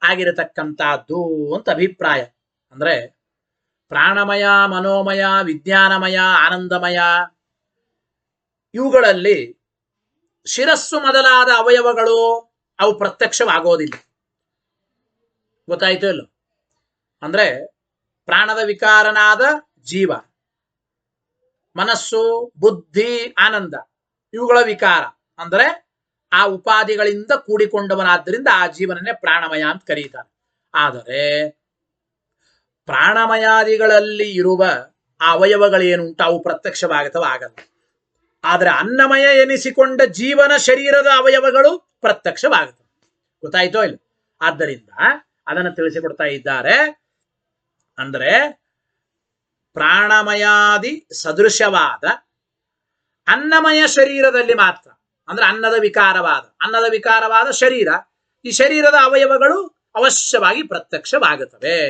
ಆಗಿರತಕ್ಕಂತಹದ್ದು ಅಂತ ಅಭಿಪ್ರಾಯ. ಅಂದ್ರೆ ಪ್ರಾಣಮಯ, ಮನೋಮಯ, ವಿಜ್ಞಾನಮಯ, ಆನಂದಮಯ ಇವುಗಳಲ್ಲಿ ಶಿರಸ್ಸು ಮೊದಲಾದ ಅವಯವಗಳು ಅವು ಪ್ರತ್ಯಕ್ಷವಾಗೋದಿಲ್ಲ. ಗೊತ್ತಾಯ್ತು ಇಲ್ಲ? ಅಂದ್ರೆ ಪ್ರಾಣದ ವಿಕಾರನಾದ ಜೀವ, ಮನಸ್ಸು, ಬುದ್ಧಿ, ಆನಂದ ಇವುಗಳ ವಿಕಾರ ಅಂದ್ರೆ ಆ ಉಪಾಧಿಗಳಿಂದ ಕೂಡಿಕೊಂಡವನಾದ್ದರಿಂದ ಆ ಜೀವನನ್ನೇ ಪ್ರಾಣಮಯ ಅಂತ ಕರೀತಾರೆ. ಆದರೆ ಪ್ರಾಣಮಯಾದಿಗಳಲ್ಲಿ ಇರುವ ಆ ಅವಯವಗಳೇನುಂಟು ಅವು ಪ್ರತ್ಯಕ್ಷವಾಗಲ್ಲ. ಆದ್ರೆ ಅನ್ನಮಯ ಎನಿಸಿಕೊಂಡ ಜೀವನ ಶರೀರದ ಅವಯವಗಳು ಪ್ರತ್ಯಕ್ಷವಾಗುತ್ತವೆ. ಗೊತ್ತಾಯ್ತೋ ಇಲ್ಲ? ಆದ್ದರಿಂದ ಅದನ್ನು ತಿಳಿಸಿಕೊಡ್ತಾ ಇದ್ದಾರೆ. ಅಂದ್ರೆ ಪ್ರಾಣಮಯಾದಿ ಸದೃಶವಾದ ಅನ್ನಮಯ ಶರೀರದಲ್ಲಿ ಮಾತ್ರ, ಅಂದ್ರೆ ಅನ್ನದ ವಿಕಾರವಾದ ಶರೀರ, ಈ ಶರೀರದ ಅವಯವಗಳು ಅವಶ್ಯವಾಗಿ ಪ್ರತ್ಯಕ್ಷವಾಗುತ್ತವೆ.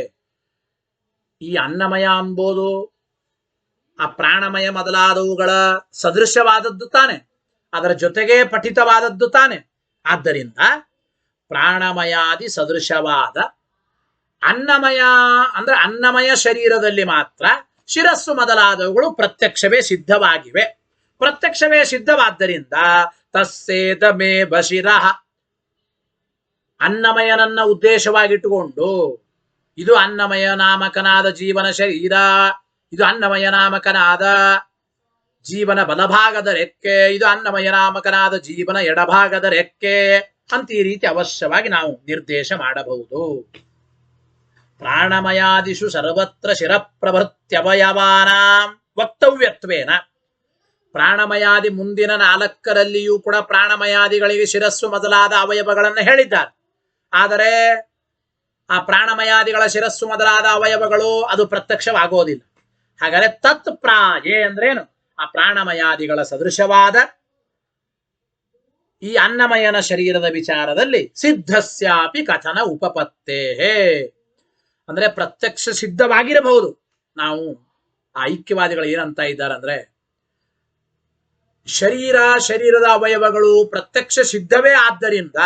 ಈ ಅನ್ನಮಯ ಎಂಬುದು ಆ ಪ್ರಾಣಮಯ ಮೊದಲಾದವುಗಳ ಸದೃಶವಾದದ್ದು ತಾನೆ, ಅದರ ಜೊತೆಗೆ ಪಠಿತವಾದದ್ದು ತಾನೆ. ಆದ್ದರಿಂದ ಪ್ರಾಣಮಯಾದಿ ಸದೃಶವಾದ ಅನ್ನಮಯ ಅಂದ್ರೆ ಅನ್ನಮಯ ಶರೀರದಲ್ಲಿ ಮಾತ್ರ ಶಿರಸ್ಸು ಮೊದಲಾದವುಗಳು ಪ್ರತ್ಯಕ್ಷವೇ ಸಿದ್ಧವಾಗಿವೆ. ಪ್ರತ್ಯಕ್ಷವೇ ಸಿದ್ಧವಾದ್ದರಿಂದ ತಸ್ಸೇದ ಮೇ ಬಶಿರಃ, ಅನ್ನಮಯನನ್ನ ಉದ್ದೇಶವಾಗಿಟ್ಟುಕೊಂಡು ಇದು ಅನ್ನಮಯ ನಾಮಕನಾದ ಜೀವನ ಶರೀರ, ಇದು ಅನ್ನಮಯ ನಾಮಕನಾದ ಜೀವನ ಬಲಭಾಗದ ರೆಕ್ಕೆ, ಇದು ಅನ್ನಮಯ ನಾಮಕನಾದ ಜೀವನ ಎಡಭಾಗದ ರೆಕ್ಕೆ ಅಂತ ಈ ರೀತಿ ಅವಶ್ಯವಾಗಿ ನಾವು ನಿರ್ದೇಶ ಮಾಡಬಹುದು. ಪ್ರಾಣಮಯಾದಿಷು ಸರ್ವತ್ರ ಶಿರಪ್ರಭೃತ್ಯವಯವಾನಾಂ ವಕ್ತವ್ಯತ್ವೇನ, ಪ್ರಾಣಮಯಾದಿ ಮುಂದಿನ 4ರಲ್ಲಿಯೂ ಕೂಡ ಪ್ರಾಣಮಯಾದಿಗಳಿಗೆ ಶಿರಸ್ಸು ಮೊದಲಾದ ಅವಯವಗಳನ್ನು ಹೇಳಿದ್ದಾರೆ. ಆದರೆ ಆ ಪ್ರಾಣಮಯಾದಿಗಳ ಶಿರಸ್ಸು ಮೊದಲಾದ ಅವಯವಗಳು ಅದು ಪ್ರತ್ಯಕ್ಷವಾಗೋದಿಲ್ಲ. ಹಾಗಾದ್ರೆ ತತ್ ಪ್ರಾಯೇ ಅಂದ್ರೇನು? ಆ ಪ್ರಾಣಮಯಾದಿಗಳ ಸದೃಶವಾದ ಈ ಅನ್ನಮಯನ ಶರೀರದ ವಿಚಾರದಲ್ಲಿ ಸಿದ್ಧಸ್ಯಾಪಿ ಕಥನ ಉಪಪತ್ತೇ, ಅಂದ್ರೆ ಪ್ರತ್ಯಕ್ಷ ಸಿದ್ಧವಾಗಿರಬಹುದು. ನಾವು ಆ ಐಕ್ಯವಾದಿಗಳು ಏನಂತ ಇದ್ದಾರೆ ಅಂದ್ರೆ ಶರೀರದ ಅವಯವಗಳು ಪ್ರತ್ಯಕ್ಷ ಸಿದ್ಧವೇ ಆದ್ದರಿಂದ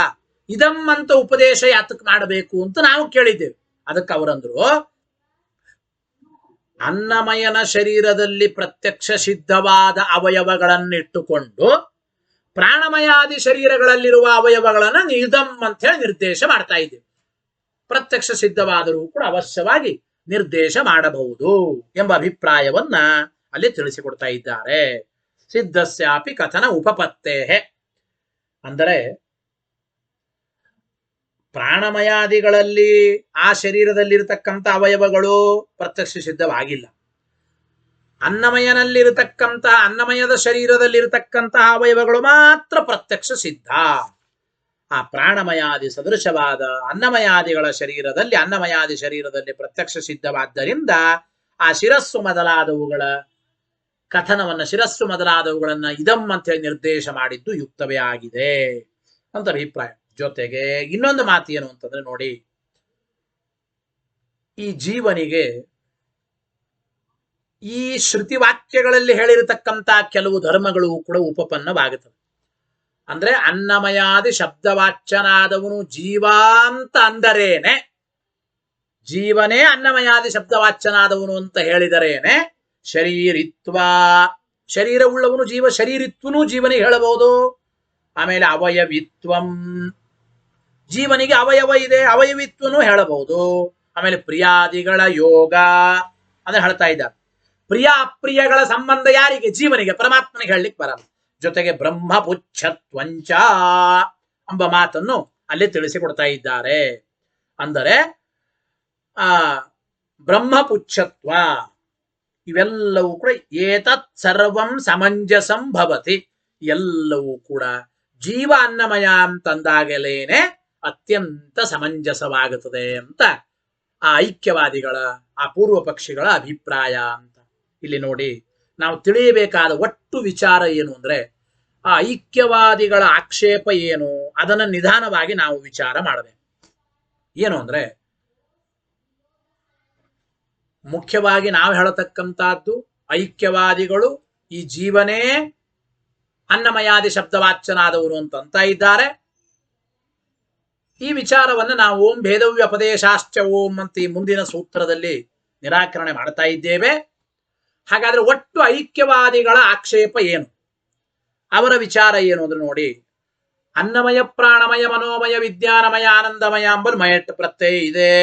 ಇದಂ ಅಂತ ಉಪದೇಶ ಯಾತಕ್ ಮಾಡಬೇಕು ಅಂತ ನಾವು ಕೇಳಿದ್ದೇವೆ. ಅದಕ್ಕೆ ಅವರಂದ್ರು ಅನ್ನಮಯನ ಶರೀರದಲ್ಲಿ ಪ್ರತ್ಯಕ್ಷ ಸಿದ್ಧವಾದ ಅವಯವಗಳನ್ನಿಟ್ಟುಕೊಂಡು ಪ್ರಾಣಮಯಾದಿ ಶರೀರಗಳಲ್ಲಿರುವ ಅವಯವಗಳನ್ನ ಇದಂ ಅಂತ ಹೇಳಿ ನಿರ್ದೇಶ ಮಾಡ್ತಾ ಇದ್ದೇವೆ. ಪ್ರತ್ಯಕ್ಷ ಸಿದ್ಧವಾದರೂ ಕೂಡ ಅವಶ್ಯವಾಗಿ ನಿರ್ದೇಶ ಮಾಡಬಹುದು ಎಂಬ ಅಭಿಪ್ರಾಯವನ್ನ ಅಲ್ಲಿ ತಿಳಿಸಿಕೊಡ್ತಾ ಇದ್ದಾರೆ. ಸಿದ್ಧಸ್ಯಾಪಿ ಕಥನ ಉಪಪತ್ತೇ, ಅಂದರೆ ಪ್ರಾಣಮಯಾದಿಗಳಲ್ಲಿ ಆ ಶರೀರದಲ್ಲಿರತಕ್ಕಂಥ ಅವಯವಗಳು ಪ್ರತ್ಯಕ್ಷ ಸಿದ್ಧವಾಗಿಲ್ಲ. ಅನ್ನಮಯದ ಶರೀರದಲ್ಲಿರತಕ್ಕಂತಹ ಅವಯವಗಳು ಮಾತ್ರ ಪ್ರತ್ಯಕ್ಷ ಸಿದ್ಧ. ಆ ಪ್ರಾಣಮಯಾದಿ ಸದೃಶವಾದ ಅನ್ನಮಯಾದಿ ಶರೀರದಲ್ಲಿ ಪ್ರತ್ಯಕ್ಷ ಸಿದ್ಧವಾದ್ದರಿಂದ ಆ ಶಿರಸ್ಸು ಮೊದಲಾದವುಗಳನ್ನ ಇದಂ ಅಂತ ಹೇಳಿ ನಿರ್ದೇಶ ಮಾಡಿದ್ದು ಯುಕ್ತವೇ ಆಗಿದೆ ಅಂತ ಅಭಿಪ್ರಾಯ. ಜೊತೆಗೆ ಇನ್ನೊಂದು ಮಾತು ಏನು ಅಂತಂದ್ರೆ ನೋಡಿ, ಈ ಜೀವನಿಗೆ ಈ ಶ್ರುತಿ ವಾಕ್ಯಗಳಲ್ಲಿ ಹೇಳಿರತಕ್ಕಂತ ಕೆಲವು ಧರ್ಮಗಳು ಕೂಡ ಉಪಪನ್ನವಾಗುತ್ತವೆ. ಅಂದ್ರೆ ಅನ್ನಮಯಾದಿ ಶಬ್ದವಾಚ್ಯನಾದವನು ಜೀವ ಅಂತ ಅಂದರೇನೆ, ಜೀವನೇ ಅನ್ನಮಯಾದಿ ಶಬ್ದವಾಚ್ಯನಾದವನು ಅಂತ ಹೇಳಿದರೇನೆ ಶರೀರವುಳ್ಳವನು ಜೀವ, ಶರೀರಿತ್ವನು ಜೀವನಿಗೆ ಹೇಳಬಹುದು. ಆಮೇಲೆ ಅವಯವಿತ್ವಂ, ಜೀವನಿಗೆ ಅವಯವ ಇದೆ, ಅವಯವಿತ್ವನು ಹೇಳಬಹುದು. ಆಮೇಲೆ ಪ್ರಿಯಾದಿಗಳ ಯೋಗ ಅಂದ್ರೆ ಹೇಳ್ತಾ ಇದ್ದಾರೆ. ಪ್ರಿಯ ಅಪ್ರಿಯಗಳ ಸಂಬಂಧ ಯಾರಿಗೆ? ಜೀವನಿಗೆ, ಪರಮಾತ್ಮನಿಗೆ ಹೇಳಲಿಕ್ಕೆ ಬರಲ್ಲ. ಜೊತೆಗೆ ಬ್ರಹ್ಮಪುಚ್ಛತ್ವಂಚ ಎಂಬ ಮಾತನ್ನು ಅಲ್ಲಿ ತಿಳಿಸಿಕೊಡ್ತಾ ಇದ್ದಾರೆ. ಅಂದರೆ ಆ ಬ್ರಹ್ಮಪುಚ್ಛತ್ವ ಇವೆಲ್ಲವೂ ಕೂಡ ಏತತ್ ಸರ್ವಂ ಸಮಂಜಸಂ ಭವತಿ, ಎಲ್ಲವೂ ಕೂಡ ಜೀವ ಅನ್ನಮಯ ಅಂತಂದಾಗಲೇನೆ ಅತ್ಯಂತ ಸಮಂಜಸವಾಗುತ್ತದೆ ಅಂತ ಆ ಐಕ್ಯವಾದಿಗಳ ಆ ಪೂರ್ವ ಪಕ್ಷಿಗಳ ಅಭಿಪ್ರಾಯ ಅಂತ. ಇಲ್ಲಿ ನೋಡಿ, ನಾವು ತಿಳಿಯಬೇಕಾದ ಒಟ್ಟು ವಿಚಾರ ಏನು ಅಂದ್ರೆ, ಆ ಐಕ್ಯವಾದಿಗಳ ಆಕ್ಷೇಪ ಏನು ಅದನ್ನು ನಿಧಾನವಾಗಿ ನಾವು ವಿಚಾರ ಮಾಡಬೇಕು. ಏನು ಅಂದ್ರೆ, ಮುಖ್ಯವಾಗಿ ನಾವು ಹೇಳತಕ್ಕಂತಹದ್ದು ಐಕ್ಯವಾದಿಗಳು ಈ ಜೀವನೇ ಅನ್ನಮಯಾದಿ ಶಬ್ದವಾಚ್ಯನಾದವರು ಅಂತ ಇದ್ದಾರೆ. ಈ ವಿಚಾರವನ್ನು ನಾವು ಓಂ ಭೇದವ್ಯಪದೇಶಾಶ್ಚ ಓಂ ಅಂತ ಈ ಮುಂದಿನ ಸೂತ್ರದಲ್ಲಿ ನಿರಾಕರಣೆ ಮಾಡ್ತಾ ಇದ್ದೇವೆ. ಹಾಗಾದ್ರೆ ಒಟ್ಟು ಐಕ್ಯವಾದಿಗಳ ಆಕ್ಷೇಪ ಏನು, ಅವರ ವಿಚಾರ ಏನು ಅಂದ್ರೆ ನೋಡಿ, ಅನ್ನಮಯ ಪ್ರಾಣಮಯ ಮನೋಮಯ ವಿಜ್ಞಾನಮಯ ಆನಂದಮಯ ಎಂಬ ಮಯಟ್ ಪ್ರತ್ಯಯ ಇದೆ.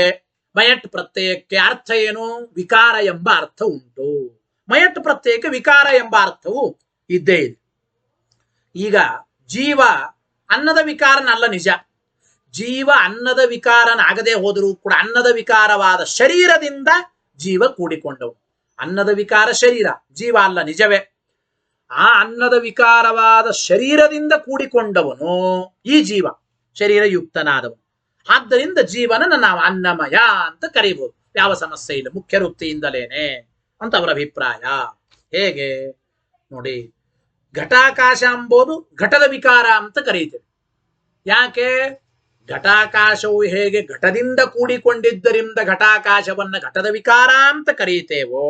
ಮಯಟ್ ಪ್ರತ್ಯಯಕ್ಕೆ ಅರ್ಥ ಏನು? ವಿಕಾರ ಎಂಬ ಅರ್ಥ ಉಂಟು. ಮಯಟ್ ಪ್ರತ್ಯಯಕ್ಕೆ ವಿಕಾರ ಎಂಬ ಅರ್ಥವು ಇದ್ದೇ ಇದೆ. ಈಗ ಜೀವ ಅನ್ನದ ವಿಕಾರನಲ್ಲ, ನಿಜ. ಜೀವ ಅನ್ನದ ವಿಕಾರನಾಗದೆ ಹೋದರೂ ಕೂಡ ಅನ್ನದ ವಿಕಾರವಾದ ಶರೀರದಿಂದ ಜೀವ ಕೂಡಿಕೊಂಡವು. ಅನ್ನದ ವಿಕಾರ ಶರೀರ, ಜೀವ ಅಲ್ಲ, ನಿಜವೇ. ಆ ಅನ್ನದ ವಿಕಾರವಾದ ಶರೀರದಿಂದ ಕೂಡಿಕೊಂಡವನು ಈ ಜೀವ, ಶರೀರಯುಕ್ತನಾದವನು. ಆದ್ದರಿಂದ ಜೀವನನ ನಾವು ಅನ್ನಮಯ ಅಂತ ಕರೀಬಹುದು, ಯಾವ ಸಮಸ್ಯೆ ಇಲ್ಲ, ಮುಖ್ಯ ವೃತ್ತಿಯಿಂದಲೇನೆ ಅಂತ ಅವರ ಅಭಿಪ್ರಾಯ. ಹೇಗೆ ನೋಡಿ, ಘಟಾಕಾಶ ಎಂಬುದು ಘಟದ ವಿಕಾರ ಅಂತ ಕರೀತೇವೆ. ಯಾಕೆ? ಘಟಾಕಾಶವು ಹೇಗೆ ಘಟದಿಂದ ಕೂಡಿಕೊಂಡಿದ್ದರಿಂದ ಘಟಾಕಾಶವನ್ನ ಘಟದ ವಿಕಾರ ಅಂತ ಕರೀತೇವೋ,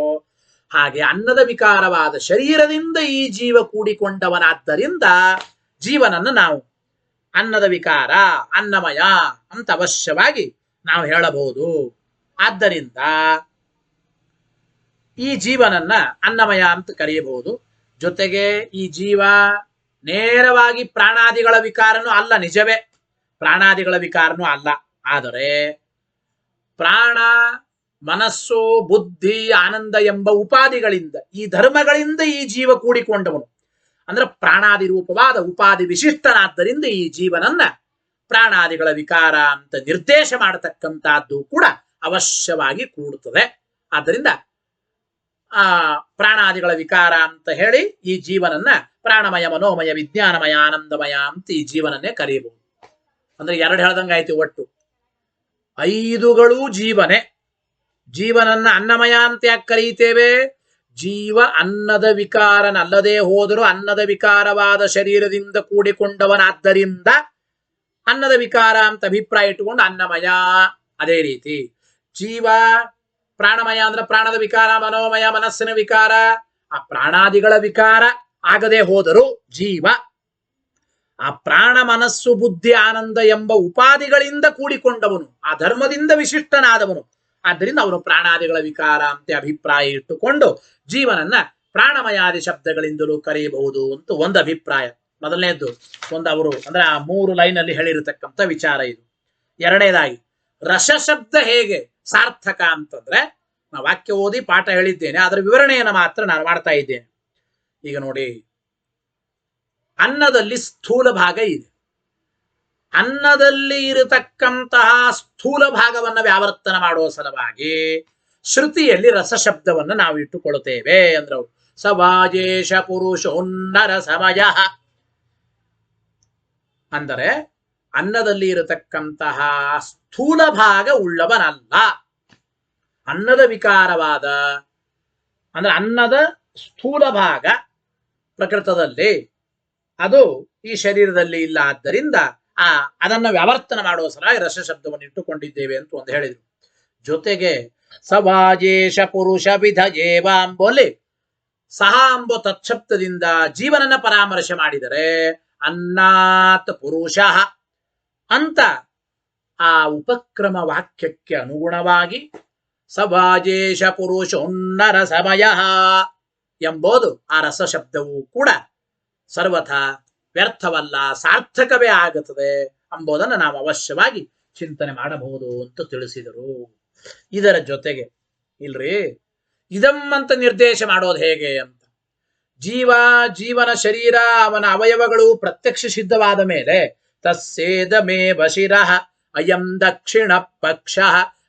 ಹಾಗೆ ಅನ್ನದ ವಿಕಾರವಾದ ಶರೀರದಿಂದ ಈ ಜೀವ ಕೂಡಿಕೊಂಡವನಾದ್ದರಿಂದ ಜೀವನನ್ನು ನಾವು ಅನ್ನದ ವಿಕಾರ, ಅನ್ನಮಯ ಅಂತ ಅವಶ್ಯವಾಗಿ ನಾವು ಹೇಳಬಹುದು. ಆದ್ದರಿಂದ ಈ ಜೀವನನ್ನ ಅನ್ನಮಯ ಅಂತ ಕರೆಯಬಹುದು. ಜೊತೆಗೆ ಈ ಜೀವ ನೇರವಾಗಿ ಪ್ರಾಣಾದಿಗಳ ವಿಕಾರನೂ ಅಲ್ಲ, ನಿಜವೇ, ಪ್ರಾಣಾದಿಗಳ ವಿಕಾರನೂ ಅಲ್ಲ. ಆದರೆ ಪ್ರಾಣ, ಮನಸ್ಸು, ಬುದ್ಧಿ, ಆನಂದ ಎಂಬ ಉಪಾದಿಗಳಿಂದ, ಈ ಧರ್ಮಗಳಿಂದ ಈ ಜೀವ ಕೂಡಿಕೊಂಡವನು. ಅಂದ್ರೆ ಪ್ರಾಣಾದಿ ರೂಪವಾದ ಉಪಾದಿ ವಿಶಿಷ್ಟನಾದ್ದರಿಂದ ಈ ಜೀವನನ್ನ ಪ್ರಾಣಾದಿಗಳ ವಿಕಾರ ಅಂತ ನಿರ್ದೇಶ ಮಾಡತಕ್ಕಂತಹದ್ದು ಕೂಡ ಅವಶ್ಯವಾಗಿ ಕೂಡುತ್ತದೆ. ಆದ್ದರಿಂದ ಆ ಪ್ರಾಣಾದಿಗಳ ವಿಕಾರ ಅಂತ ಹೇಳಿ ಈ ಜೀವನನ್ನ ಪ್ರಾಣಮಯ ಮನೋಮಯ ವಿಜ್ಞಾನಮಯ ಆನಂದಮಯ ಅಂತ ಈ ಜೀವನನ್ನೇ ಕರೆಯಬಹುದು. ಅಂದ್ರೆ ಎರಡು ಹೇಳ್ದಂಗಾಯ್ತು. ಒಟ್ಟು 5ಗಳು ಜೀವನೇ. ಜೀವನನ್ನ ಅನ್ನಮಯ ಅಂತ ಯಾಕೆ ಕರೀತೇವೆ? ಜೀವ ಅನ್ನದ ವಿಕಾರನಲ್ಲದೆ ಹೋದರೂ ಅನ್ನದ ವಿಕಾರವಾದ ಶರೀರದಿಂದ ಕೂಡಿಕೊಂಡವನಾದ್ದರಿಂದ ಅನ್ನದ ವಿಕಾರ ಅಂತ ಅಭಿಪ್ರಾಯ ಇಟ್ಟುಕೊಂಡು ಅನ್ನಮಯ. ಅದೇ ರೀತಿ ಜೀವ ಪ್ರಾಣಮಯ ಅಂದ್ರೆ ಪ್ರಾಣದ ವಿಕಾರ, ಮನೋಮಯ ಮನಸ್ಸಿನ ವಿಕಾರ, ಆ ಪ್ರಾಣಾದಿಗಳ ವಿಕಾರ ಆಗದೆ ಹೋದರೂ ಜೀವ ಆ ಪ್ರಾಣ, ಮನಸ್ಸು, ಬುದ್ಧಿ, ಆನಂದ ಎಂಬ ಉಪಾದಿಗಳಿಂದ ಕೂಡಿಕೊಂಡವನು, ಆ ಧರ್ಮದಿಂದ ವಿಶಿಷ್ಟನಾದವನು. ಆದ್ದರಿಂದ ಅವನು ಪ್ರಾಣಾದಿಗಳ ವಿಕಾರ ಅಂತ ಅಭಿಪ್ರಾಯ ಇಟ್ಟುಕೊಂಡು ಜೀವನನ್ನ ಪ್ರಾಣಮಯಾದಿ ಶಬ್ದಗಳಿಂದಲೂ ಕರೆಯಬಹುದು ಅಂತ ಒಂದು ಅಭಿಪ್ರಾಯ. ಮೊದಲನೇದ್ದು ಒಂದು ಅವರು ಅಂದ್ರೆ ಆ 3 ಲೈನಲ್ಲಿ ಹೇಳಿರತಕ್ಕಂಥ ವಿಚಾರ ಇದು. ಎರಡನೇದಾಗಿ ರಸಶಬ್ದ ಹೇಗೆ ಸಾರ್ಥಕ ಅಂತಂದ್ರೆ, ನಾ ವಾಕ್ಯ ಓದಿ ಪಾಠ ಹೇಳಿದ್ದೇನೆ, ಅದರ ವಿವರಣೆಯನ್ನು ಮಾತ್ರ ನಾನು ಮಾಡ್ತಾ ಇದ್ದೇನೆ. ಈಗ ನೋಡಿ, ಅನ್ನದಲ್ಲಿ ಸ್ಥೂಲ ಭಾಗ ಇದೆ. ಅನ್ನದಲ್ಲಿ ಇರತಕ್ಕಂತಹ ಸ್ಥೂಲ ಭಾಗವನ್ನ ವ್ಯಾವರ್ತನ ಮಾಡುವ ಸಲುವಾಗಿ ಶ್ರುತಿಯಲ್ಲಿ ರಸಶಬ್ದವನ್ನು ನಾವು ಇಟ್ಟುಕೊಳ್ಳುತ್ತೇವೆ. ಅಂದ್ರೆ ಸವಾಜೇಶ ಪುರುಷೋನ್ನರ ಸಮಯ ಅಂದರೆ ಅನ್ನದಲ್ಲಿ ಇರತಕ್ಕಂತಹ ಸ್ಥೂಲ ಭಾಗ ಉಳ್ಳವನಲ್ಲ. ಅನ್ನದ ವಿಕಾರವಾದ ಅಂದ್ರೆ ಅನ್ನದ ಸ್ಥೂಲ ಭಾಗ ಪ್ರಕೃತದಲ್ಲಿ ಅದು ಈ ಶರೀರದಲ್ಲಿ ಇಲ್ಲ. ಆದ್ದರಿಂದ ಅದನ್ನ ವ್ಯಾವರ್ತನ ಮಾಡುವ ಸಲುವಾಗಿ ರಸಶಬ್ದವನ್ನು ಇಟ್ಟುಕೊಂಡಿದ್ದೇವೆ ಅಂತ ಒಂದು ಹೇಳಿದ್ರು. ಜೊತೆಗೆ ಸವಾಜೇಶ ಪುರುಷ ವಿಧ ಜೇವ ಅಂಬೋಲಿ ಸಹ ಅಂಬೋ ತತ್ಶಬ್ದದಿಂದ ಜೀವನನ್ನ ಪರಾಮರ್ಶೆ ಮಾಡಿದರೆ ಅನ್ನಾತ್ ಪುರುಷ ಅಂತ ಆ ಉಪಕ್ರಮ ವಾಕ್ಯಕ್ಕೆ ಅನುಗುಣವಾಗಿ ಸವಾಜೇಶ ಪುರುಷೋನ್ನರ ಸಮಯ ಎಂಬುದು ಆ ರಸಶಬ್ದವು ಕೂಡ ಸರ್ವಥಾ ವ್ಯರ್ಥವಲ್ಲ, ಸಾರ್ಥಕವೇ ಆಗುತ್ತದೆ ಎಂಬುದನ್ನು ನಾವು ಅವಶ್ಯವಾಗಿ ಚಿಂತನೆ ಮಾಡಬಹುದು ಅಂತ ತಿಳಿಸಿದರು. ಇದರ ಜೊತೆಗೆ ಇಲ್ರಿ ಇದಮ್ಮಂತ ನಿರ್ದೇಶ ಮಾಡೋದು ಹೇಗೆ ಅಂತ, ಜೀವನ ಶರೀರ ಅವನ ಅವಯವಗಳು ಪ್ರತ್ಯಕ್ಷ ಸಿದ್ಧವಾದ ಮೇಲೆ ತಸ್ಸೇದಮೇ ವಶಿರಃ ಅಯಂ ದಕ್ಷಿಣ ಪಕ್ಷ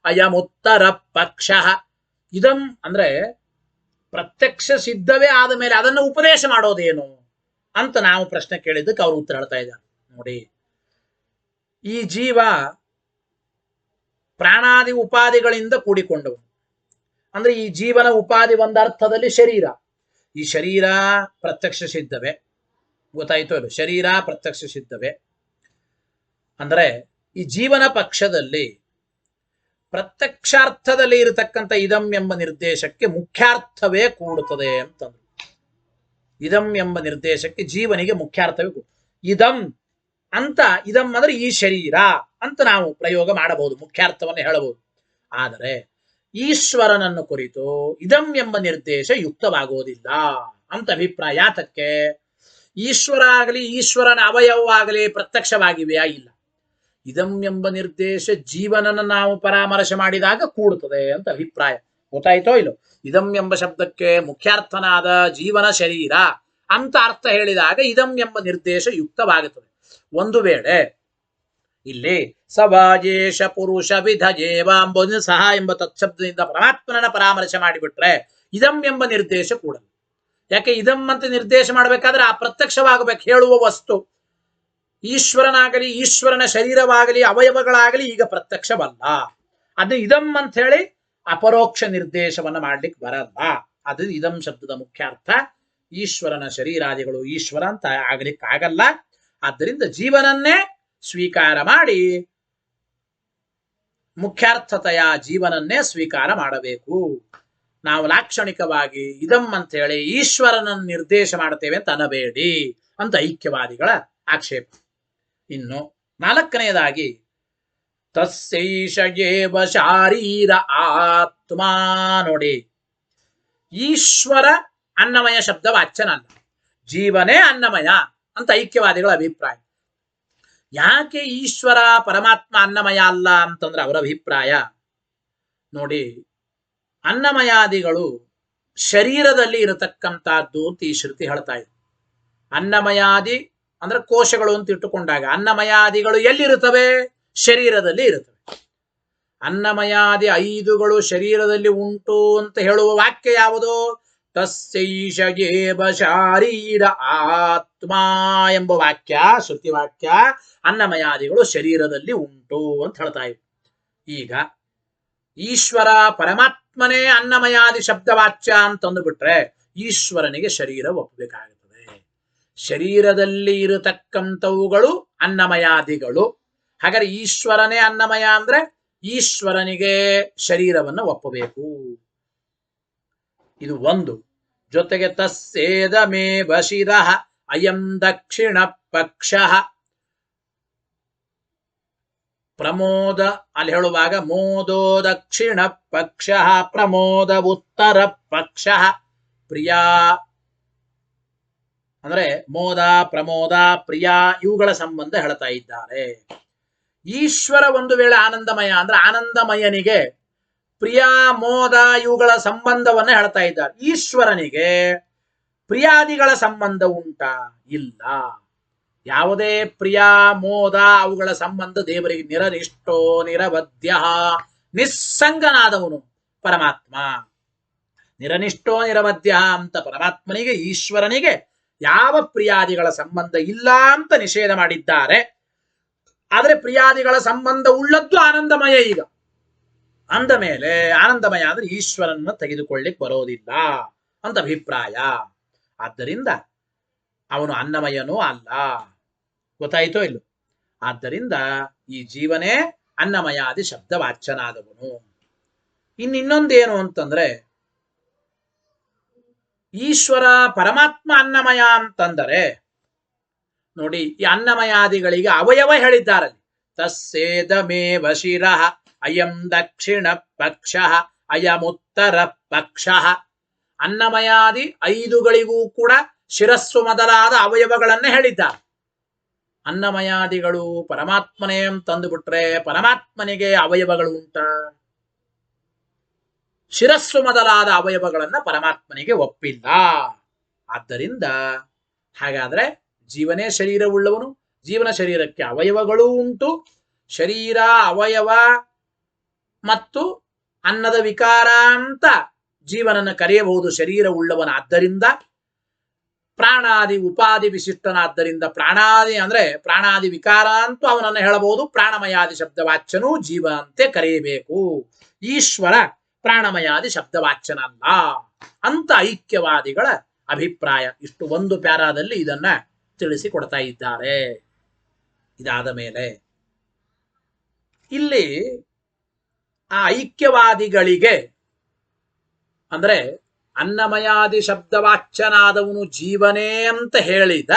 ಅಯಂ ಉತ್ತರ ಪಕ್ಷ. ಇದಂ ಅಂದ್ರೆ ಪ್ರತ್ಯಕ್ಷ ಸಿದ್ಧವೇ ಆದ ಮೇಲೆ ಅದನ್ನು ಉಪದೇಶ ಮಾಡೋದೇನು ಅಂತ ನಾವು ಪ್ರಶ್ನೆ ಕೇಳಿದ್ದಕ್ಕೆ ಅವರು ಉತ್ತರ ಹೇಳ್ತಾ ಇದ್ದಾರೆ. ನೋಡಿ, ಈ ಜೀವ ಪ್ರಾಣಾದಿ ಉಪಾಧಿಗಳಿಂದ ಕೂಡಿಕೊಂಡವನು. ಅಂದ್ರೆ ಈ ಜೀವನ ಉಪಾಧಿ ಒಂದರ್ಥದಲ್ಲಿ ಶರೀರ. ಈ ಶರೀರ ಪ್ರತ್ಯಕ್ಷ ಸಿದ್ಧವೇ, ಗೊತ್ತಾಯ್ತು ಅಲ್ಲ? ಶರೀರ ಪ್ರತ್ಯಕ್ಷ ಸಿದ್ಧವೇ ಅಂದ್ರೆ ಈ ಜೀವನ ಪಕ್ಷದಲ್ಲಿ ಪ್ರತ್ಯಕ್ಷಾರ್ಥದಲ್ಲಿ ಇರತಕ್ಕಂಥ ಇದಂ ಎಂಬ ನಿರ್ದೇಶಕ್ಕೆ ಮುಖ್ಯಾರ್ಥವೇ ಕೂಡುತ್ತದೆ ಅಂತಂದ್ರು. ಇದಂ ಎಂಬ ನಿರ್ದೇಶಕ್ಕೆ ಜೀವನಿಗೆ ಮುಖ್ಯಾರ್ಥವೇ ಇದಂ ಅಂತ. ಇದಂ ಅಂದ್ರೆ ಈ ಶರೀರ ಅಂತ ನಾವು ಪ್ರಯೋಗ ಮಾಡಬಹುದು, ಮುಖ್ಯಾರ್ಥವನ್ನು ಹೇಳಬಹುದು. ಆದರೆ ಈಶ್ವರನನ್ನು ಕುರಿತು ಇದಂ ಎಂಬ ನಿರ್ದೇಶ ಯುಕ್ತವಾಗುವುದಿಲ್ಲ ಅಂತ ಅಭಿಪ್ರಾಯ. ಯಾತಕ್ಕೆ? ಈಶ್ವರ ಆಗಲಿ ಈಶ್ವರನ ಅವಯವವಾಗಲಿ ಪ್ರತ್ಯಕ್ಷವಾಗಿವೆಯಾ? ಇಲ್ಲ. ಇದಂ ಎಂಬ ನಿರ್ದೇಶ ಜೀವನನ್ನು ನಾವು ಪರಾಮರ್ಶೆ ಮಾಡಿದಾಗ ಕೂಡುತ್ತದೆ ಅಂತ ಅಭಿಪ್ರಾಯ. ಗೊತ್ತಾಯ್ತೋ ಇಲ್ಲೋ? ಇದಂ ಎಂಬ ಶಬ್ದಕ್ಕೆ ಮುಖ್ಯಾರ್ಥನಾದ ಜೀವನ ಶರೀರ ಅಂತ ಅರ್ಥ ಹೇಳಿದಾಗ ಇದಂ ಎಂಬ ನಿರ್ದೇಶ ಯುಕ್ತವಾಗುತ್ತದೆ. ಒಂದು ವೇಳೆ ಇಲ್ಲಿ ಸವಾಜೇಶ ಪುರುಷ ವಿಧಜೇವ ಎಂಬುದನ್ನು ಸಹ ಎಂಬ ತತ್ಶಬ್ದದಿಂದ ಪರಮಾತ್ಮನ ಪರಾಮರ್ಶೆ ಮಾಡಿಬಿಟ್ರೆ ಇದಂ ಎಂಬ ನಿರ್ದೇಶ ಕೂಡಲ್ಲ. ಯಾಕೆ? ಇದಂ ಅಂತ ನಿರ್ದೇಶ ಮಾಡಬೇಕಾದ್ರೆ ಆ ಪ್ರತ್ಯಕ್ಷವಾಗಬೇಕು, ಹೇಳುವ ವಸ್ತು. ಈಶ್ವರನಾಗಲಿ ಈಶ್ವರನ ಶರೀರವಾಗಲಿ ಅವಯವಗಳಾಗಲಿ ಈಗ ಪ್ರತ್ಯಕ್ಷವಲ್ಲ. ಅದು ಇದಂ ಅಂತ ಹೇಳಿ ಅಪರೋಕ್ಷ ನಿರ್ದೇಶವನ್ನ ಮಾಡ್ಲಿಕ್ಕೆ ಬರಲ್ಲ. ಅದು ಇದಂ ಶಬ್ದದ ಮುಖ್ಯಾರ್ಥ. ಈಶ್ವರನ ಶರೀರಾದಿಗಳು ಈಶ್ವರ ಅಂತ ಆಗ್ಲಿಕ್ಕೆ ಆಗಲ್ಲ. ಆದ್ದರಿಂದ ಜೀವನನ್ನೇ ಸ್ವೀಕಾರ ಮಾಡಿ ಮುಖ್ಯಾರ್ಥತೆಯ ಜೀವನನ್ನೇ ಸ್ವೀಕಾರ ಮಾಡಬೇಕು. ನಾವು ಲಾಕ್ಷಣಿಕವಾಗಿ ಇದಂ ಅಂತ ಹೇಳಿ ಈಶ್ವರನನ್ನು ನಿರ್ದೇಶ ಮಾಡ್ತೇವೆ ಅಂತ ಅನ್ನಬೇಡಿ ಅಂತ ಐಕ್ಯವಾದಿಗಳ ಆಕ್ಷೇಪ. ಇನ್ನು ನಾಲ್ಕನೆಯದಾಗಿ ತಸ್ಸೈಷ ಏವ ಶಾರೀರ ಆತ್ಮ. ನೋಡಿ, ಈಶ್ವರ ಅನ್ನಮಯ ಶಬ್ದ ವಾಚ್ಯನಲ್ಲ, ಜೀವನೇ ಅನ್ನಮಯ ಅಂತ ಐಕ್ಯವಾದಿಗಳ ಅಭಿಪ್ರಾಯ. ಯಾಕೆ ಈಶ್ವರ ಪರಮಾತ್ಮ ಅನ್ನಮಯ ಅಲ್ಲ ಅಂತಂದ್ರೆ ಅವರ ಅಭಿಪ್ರಾಯ ನೋಡಿ, ಅನ್ನಮಯಾದಿಗಳು ಶರೀರದಲ್ಲಿ ಇರತಕ್ಕಂಥದ್ದು ಅಂತ ಈ ಶ್ರುತಿ ಹೇಳ್ತಾ ಇದೆ. ಅನ್ನಮಯಾದಿ ಅಂದ್ರೆ ಕೋಶಗಳು ಅಂತ ಇಟ್ಟುಕೊಂಡಾಗ ಅನ್ನಮಯಾದಿಗಳು ಎಲ್ಲಿರುತ್ತವೆ? ಶರೀರದಲ್ಲಿ ಇರುತ್ತವೆ. ಅನ್ನಮಯಾದಿ 5ಗಳು ಶರೀರದಲ್ಲಿ ಉಂಟು ಅಂತ ಹೇಳುವ ವಾಕ್ಯ ಯಾವುದು? ತಸ್ಸೈಷ ಏವ ಶಾರೀರ ಆತ್ಮ ಎಂಬ ವಾಕ್ಯ, ಶ್ರುತಿ ವಾಕ್ಯ. ಅನ್ನಮಯಾದಿಗಳು ಶರೀರದಲ್ಲಿ ಉಂಟು ಅಂತ ಹೇಳ್ತಾ ಇವೆ. ಈಗ ಈಶ್ವರ ಪರಮಾತ್ಮನೇ ಅನ್ನಮಯಾದಿ ಶಬ್ದವಾಚ್ಯ ಅಂತಂದು ಬಿಟ್ರೆ ಈಶ್ವರನಿಗೆ ಶರೀರ ಒಪ್ಪಬೇಕಾಗುತ್ತದೆ. ಶರೀರದಲ್ಲಿ ಇರತಕ್ಕಂಥವುಗಳು ಅನ್ನಮಯಾದಿಗಳು. ಹಾಗಾದ್ರೆ ಈಶ್ವರನೇ ಅನ್ನಮಯ ಅಂದ್ರೆ ಈಶ್ವರನಿಗೆ ಶರೀರವನ್ನು ಒಪ್ಪಬೇಕು. ಇದು ಒಂದು. ಜೊತೆಗೆ ತಸ್ಸೇದಮೇ ವಶಿರಃ ಅಯಂ ದಕ್ಷಿಣ ಪಕ್ಷ. ಪ್ರಮೋದ ಅಲ್ಲಿ ಹೇಳುವಾಗ ಮೋದೋ ದಕ್ಷಿಣ ಪಕ್ಷ ಪ್ರಮೋದ ಉತ್ತರ ಪಕ್ಷ. ಪ್ರಿಯಾ ಅಂದ್ರೆ ಮೋದ ಪ್ರಮೋದ ಪ್ರಿಯ ಇವುಗಳ ಸಂಬಂಧ ಹೇಳ್ತಾ ಇದ್ದಾರೆ. ಈಶ್ವರ ಒಂದು ವೇಳೆ ಆನಂದಮಯ ಅಂದ್ರೆ ಆನಂದಮಯನಿಗೆ ಪ್ರಿಯ ಮೋದ ಇವುಗಳ ಸಂಬಂಧವನ್ನ ಹೇಳ್ತಾ ಇದ್ದಾರೆ. ಈಶ್ವರನಿಗೆ ಪ್ರಿಯಾದಿಗಳ ಸಂಬಂಧ ಉಂಟಾ? ಇಲ್ಲ. ಯಾವುದೇ ಪ್ರಿಯ ಮೋದ ಅವುಗಳ ಸಂಬಂಧ ದೇವರಿಗೆ ನಿರನಿಷ್ಠೋ ನಿರವಧ್ಯ, ನಿಸ್ಸಂಗನಾದವನು ಪರಮಾತ್ಮ. ನಿರನಿಷ್ಠೋ ನಿರವಧ್ಯ ಅಂತ ಪರಮಾತ್ಮನಿಗೆ ಈಶ್ವರನಿಗೆ ಯಾವ ಪ್ರಿಯಾದಿಗಳ ಸಂಬಂಧ ಇಲ್ಲ ಅಂತ ನಿಷೇಧ ಮಾಡಿದ್ದಾರೆ. ಆದರೆ ಪ್ರಿಯಾದಿಗಳ ಸಂಬಂಧ ಉಳ್ಳದ್ದು ಆನಂದಮಯ. ಈಗ ಅಂದ ಮೇಲೆ ಆನಂದಮಯ ಅಂದ್ರೆ ಈಶ್ವರನನ್ನು ತೆಗೆದುಕೊಳ್ಳಿಕ್ ಬರೋದಿಲ್ಲ ಅಂತ ಅಭಿಪ್ರಾಯ. ಆದ್ದರಿಂದ ಅವನು ಅನ್ನಮಯನೂ ಅಲ್ಲ. ಗೊತ್ತಾಯ್ತೋ ಇಲ್ಲೋ? ಆದ್ದರಿಂದ ಈ ಜೀವನೇ ಅನ್ನಮಯಾದಿ ಶಬ್ದವಾಚ್ಯನಾದವನು. ಇನ್ನೊಂದೇನು ಅಂತಂದ್ರೆ ಈಶ್ವರ ಪರಮಾತ್ಮ ಅನ್ನಮಯ ಅಂತಂದರೆ ನೋಡಿ, ಈ ಅನ್ನಮಯಾದಿಗಳಿಗೆ ಅವಯವ ಹೇಳಿದ್ದಾರಲ್ಲಿ. ತಸ್ಸೇದಮೇ ವಶಿರಃ ಅಯಂ ದಕ್ಷಿಣ ಪಕ್ಷ ಅಯಂ ಉತ್ತರ ಪಕ್ಷ. ಅನ್ನಮಯಾದಿ 5ಗಳಿಗೂ ಕೂಡ ಶಿರಸ್ಸು ಮೊದಲಾದ ಅವಯವಗಳನ್ನೇ ಹೇಳಿದ್ದಾರೆ. ಅನ್ನಮಯಾದಿಗಳು ಪರಮಾತ್ಮನೇ ತಂದು ಬಿಟ್ರೆ ಪರಮಾತ್ಮನಿಗೆ ಅವಯವಗಳು ಉಂಟಾ? ಶಿರಸ್ಸು ಮೊದಲಾದ ಅವಯವಗಳನ್ನ ಪರಮಾತ್ಮನಿಗೆ ಒಪ್ಪಿಲ್ಲ. ಆದ್ದರಿಂದ ಹಾಗಾದ್ರೆ ಜೀವನೇ ಶರೀರವುಳ್ಳವನು, ಜೀವನ ಶರೀರಕ್ಕೆ ಅವಯವಗಳೂ ಉಂಟು. ಶರೀರ, ಅವಯವ ಮತ್ತು ಅನ್ನದ ವಿಕಾರ ಅಂತ ಜೀವನನ್ನು ಕರೆಯಬಹುದು ಶರೀರ ಉಳ್ಳವನಾದ್ದರಿಂದ. ಪ್ರಾಣಾದಿ ಉಪಾಧಿ ವಿಶಿಷ್ಟನಾದ್ದರಿಂದ ಪ್ರಾಣಾದಿ ಅಂದ್ರೆ ಪ್ರಾಣಾದಿ ವಿಕಾರ ಅಂತೂ ಅವನನ್ನು ಹೇಳಬಹುದು. ಪ್ರಾಣಮಯಾದಿ ಶಬ್ದವಾಚ್ಯನೂ ಜೀವ ಅಂತೆ ಕರೆಯಬೇಕು. ಈಶ್ವರ ಪ್ರಾಣಮಯಾದಿ ಶಬ್ದವಾಚ್ಯನಲ್ಲ ಅಂತ ಐಕ್ಯವಾದಿಗಳ ಅಭಿಪ್ರಾಯ. ಇಷ್ಟು ಒಂದು ಪ್ಯಾರಾದಲ್ಲಿ ಇದನ್ನ ತಿಳಿಸಿಕೊಡ್ತಾ ಇದ್ದಾರೆ. ಇದಾದ ಮೇಲೆ ಇಲ್ಲಿ ಆ ಐಕ್ಯವಾದಿಗಳಿಗೆ ಅಂದ್ರೆ ಅನ್ನಮಯಾದಿ ಶಬ್ದವಾಚ್ಯನಾದವನು ಜೀವನೇ ಅಂತ ಹೇಳಿದ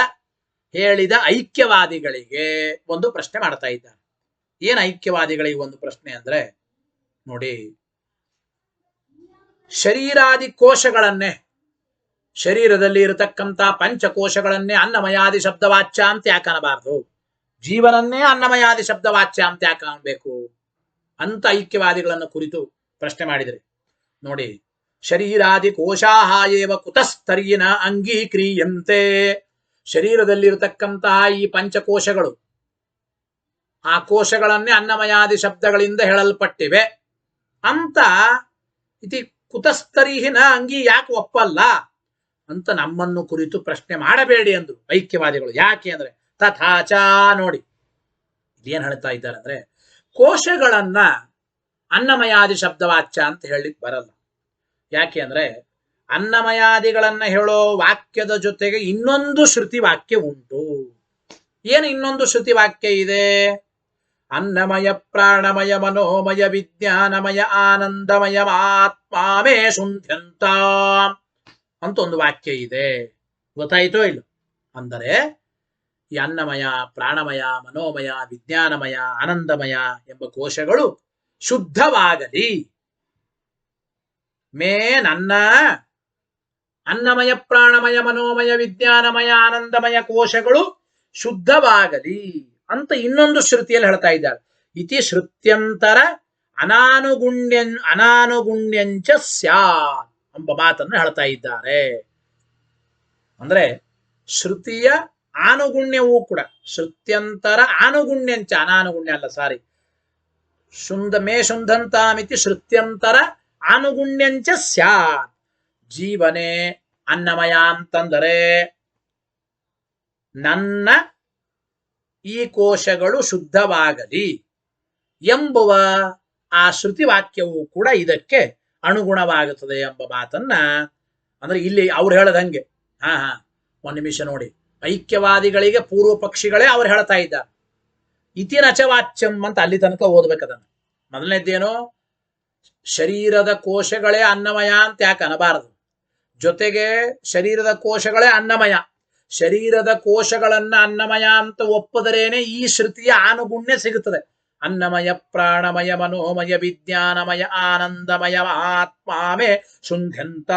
ಐಕ್ಯವಾದಿಗಳಿಗೆ ಒಂದು ಪ್ರಶ್ನೆ ಮಾಡ್ತಾ ಇದ್ದಾನೆ. ಏನ್ ಐಕ್ಯವಾದಿಗಳಿಗೆ ಒಂದು ಪ್ರಶ್ನೆ ಅಂದ್ರೆ, ನೋಡಿ, ಶರೀರಾದಿ ಕೋಶಗಳನ್ನೇ, ಶರೀರದಲ್ಲಿ ಇರತಕ್ಕಂಥ ಪಂಚಕೋಶಗಳನ್ನೇ ಅನ್ನಮಯಾದಿ ಶಬ್ದವಾಚ್ಯ ಅಂತ ಯಾಕೆ ಅನ್ನಬಾರದು? ಜೀವನನ್ನೇ ಅನ್ನಮಯಾದಿ ಶಬ್ದವಾಚ್ಯ ಅಂತ ಯಾಕೆ ಅನ್ಬೇಕು ಅಂತ ಐಕ್ಯವಾದಿಗಳನ್ನು ಕುರಿತು ಪ್ರಶ್ನೆ ಮಾಡಿದರೆ, ನೋಡಿ, ಶರೀರಾದಿ ಕೋಶಾಹ ಏವ ಕುತಸ್ತರ್ಯಿನ ಅಂಗೀಕ್ರಿಯಂತೆ. ಶರೀರದಲ್ಲಿರತಕ್ಕಂತಹ ಈ ಪಂಚಕೋಶಗಳು, ಆ ಕೋಶಗಳನ್ನೇ ಅನ್ನಮಯಾದಿ ಶಬ್ದಗಳಿಂದ ಹೇಳಲ್ಪಟ್ಟಿವೆ ಅಂತ ಇತಿ ಕುತಸ್ತರಿಹಿನ ಅಂಗಿ ಯಾಕೆ ಒಪ್ಪಲ್ಲ ಅಂತ ನಮ್ಮನ್ನು ಕುರಿತು ಪ್ರಶ್ನೆ ಮಾಡಬೇಡಿ ಅಂದ್ರು ಐಕ್ಯವಾದಿಗಳು. ಯಾಕೆ ಅಂದ್ರೆ ತಥಾಚ, ನೋಡಿ ಇದೇನ್ ಹೇಳ್ತಾ ಇದ್ದಾರೆ ಅಂದ್ರೆ, ಕೋಶಗಳನ್ನ ಅನ್ನಮಯಾದಿ ಶಬ್ದವಾಚ್ಯ ಅಂತ ಹೇಳಲಿಕ್ಕೆ ಬರಲ್ಲ. ಯಾಕೆ ಅಂದ್ರೆ ಅನ್ನಮಯಾದಿಗಳನ್ನ ಹೇಳೋ ವಾಕ್ಯದ ಜೊತೆಗೆ ಇನ್ನೊಂದು ಶ್ರುತಿ ವಾಕ್ಯ ಉಂಟು. ಏನು ಇನ್ನೊಂದು ಶ್ರುತಿ ವಾಕ್ಯ ಇದೆ? ಅನ್ನಮಯ ಪ್ರಾಣಮಯ ಮನೋಮಯ ವಿಜ್ಞಾನಮಯ ಆನಂದಮಯ ಆತ್ಮಾಮೇ ಶುಂಠ್ಯಂತ ಅಂತ ಒಂದು ವಾಕ್ಯ ಇದೆ. ಗೊತ್ತಾಯ್ತೋ ಇಲ್ಲ? ಅಂದರೆ ಈ ಅನ್ನಮಯ, ಪ್ರಾಣಮಯ, ಮನೋಮಯ, ವಿಜ್ಞಾನಮಯ, ಆನಂದಮಯ ಎಂಬ ಕೋಶಗಳು ಶುದ್ಧವಾಗಲಿ. ನನ್ನ ಅನ್ನಮಯ, ಪ್ರಾಣಮಯ, ಮನೋಮಯ, ವಿಜ್ಞಾನಮಯ, ಆನಂದಮಯ ಕೋಶಗಳು ಶುದ್ಧವಾಗಲಿ ಅಂತ ಇನ್ನೊಂದು ಶ್ರುತಿಯಲ್ಲಿ ಹೇಳ್ತಾ ಇದ್ದಾರೆ. ಇತಿ ಶ್ರುತ್ಯಂತರ ಅನಾನುಗುಣ್ಯಂಚ ಸ್ಯಾತ್ ಎಂಬ ಮಾತನ್ನು ಹೇಳ್ತಾ ಇದ್ದಾರೆ. ಅಂದ್ರೆ ಶ್ರುತಿಯ ಆನುಗುಣ್ಯವೂ ಕೂಡ, ಶ್ರುತ್ಯಂತರ ಆನುಗುಣ್ಯಂಚ, ಅನಾನುಗುಣ್ಯ ಅಲ್ಲ, ಸಾರಿ, ಮೇ ಶುಂಧಂತಾಮಿತಿ ಶ್ರುತ್ಯಂತರ ಆನುಗುಣ್ಯಂಚ ಸ್ಯಾತ್. ಜೀವನೇ ಅನ್ನಮಯ ಅಂತಂದರೆ ನನ್ನ ಈ ಕೋಶಗಳು ಶುದ್ಧವಾಗಲಿ ಎಂಬುವ ಆ ಶ್ರುತಿ ವಾಕ್ಯವು ಕೂಡ ಇದಕ್ಕೆ ಅನುಗುಣವಾಗುತ್ತದೆ ಎಂಬ ಮಾತನ್ನ, ಅಂದ್ರೆ ಇಲ್ಲಿ ಅವ್ರು ಹೇಳದಂಗೆ, ಒಂದ್ ನಿಮಿಷ ನೋಡಿ, ಐಕ್ಯವಾದಿಗಳಿಗೆ ಪೂರ್ವ ಪಕ್ಷಿಗಳೇ ಅವ್ರು ಹೇಳ್ತಾ ಇದ್ದಾರೆ. ಇತಿನಚವಾಚ್ಯಂ ಅಂತ ಅಲ್ಲಿ ತನಕ ಓದ್ಬೇಕದನ್ನ. ಮೊದಲನೇದ್ದೇನು, ಶರೀರದ ಕೋಶಗಳೇ ಅನ್ನಮಯ ಅಂತ ಯಾಕೆ ಅನ್ನಬಾರದು? ಜೊತೆಗೆ ಶರೀರದ ಕೋಶಗಳೇ ಅನ್ನಮಯ, ಶರೀರದ ಕೋಶಗಳನ್ನ ಅನ್ನಮಯ ಅಂತ ಒಪ್ಪದರೇನೆ ಈ ಶ್ರುತಿಯ ಆನುಗುಣ್ಯ ಸಿಗುತ್ತದೆ. ಅನ್ನಮಯ ಪ್ರಾಣಮಯ ಮನೋಮಯ ವಿಜ್ಞಾನಮಯ ಆನಂದಮಯ ಆತ್ಮಾಮೇ ಶುಂಠ್ಯಂತ.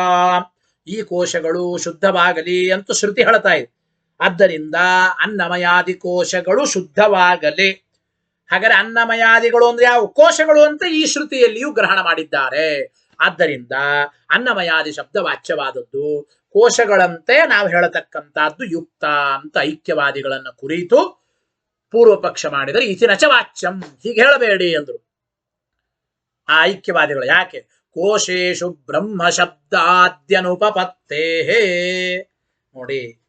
ಈ ಕೋಶಗಳು ಶುದ್ಧವಾಗಲಿ ಅಂತ ಶ್ರುತಿ ಹೇಳ್ತಾ ಇದೆ. ಆದ್ದರಿಂದ ಅನ್ನಮಯಾದಿ ಕೋಶಗಳು ಶುದ್ಧವಾಗಲಿ. ಹಾಗಾದ್ರೆ ಅನ್ನಮಯಾದಿಗಳು ಅಂದ್ರೆ ಯಾವ ಕೋಶಗಳು ಅಂತ ಈ ಶ್ರುತಿಯಲ್ಲಿಯೂ ಗ್ರಹಣ ಮಾಡಿದ್ದಾರೆ. ಆದ್ದರಿಂದ ಅನ್ನಮಯಾದಿ ಶಬ್ದ ವಾಚ್ಯವಾದದ್ದು ಕೋಶಗಳಂತೆ ನಾವು ಹೇಳತಕ್ಕಂಥದ್ದು ಯುಕ್ತ ಅಂತ ಐಕ್ಯವಾದಿಗಳನ್ನು ಕುರಿತು ಪೂರ್ವ ಪಕ್ಷ ಮಾಡಿದರೆ ಇತಿನಚ ವಾಚ್ಯಂ, ಹೀಗೆ ಹೇಳಬೇಡಿ ಅಂದ್ರು ಆ ಐಕ್ಯವಾದಿಗಳು. ಯಾಕೆ? ಕೋಶೇಶು ಬ್ರಹ್ಮ ಶಬ್ದಾದ್ಯನುಪಪತ್ತೇ. ನೋಡಿ,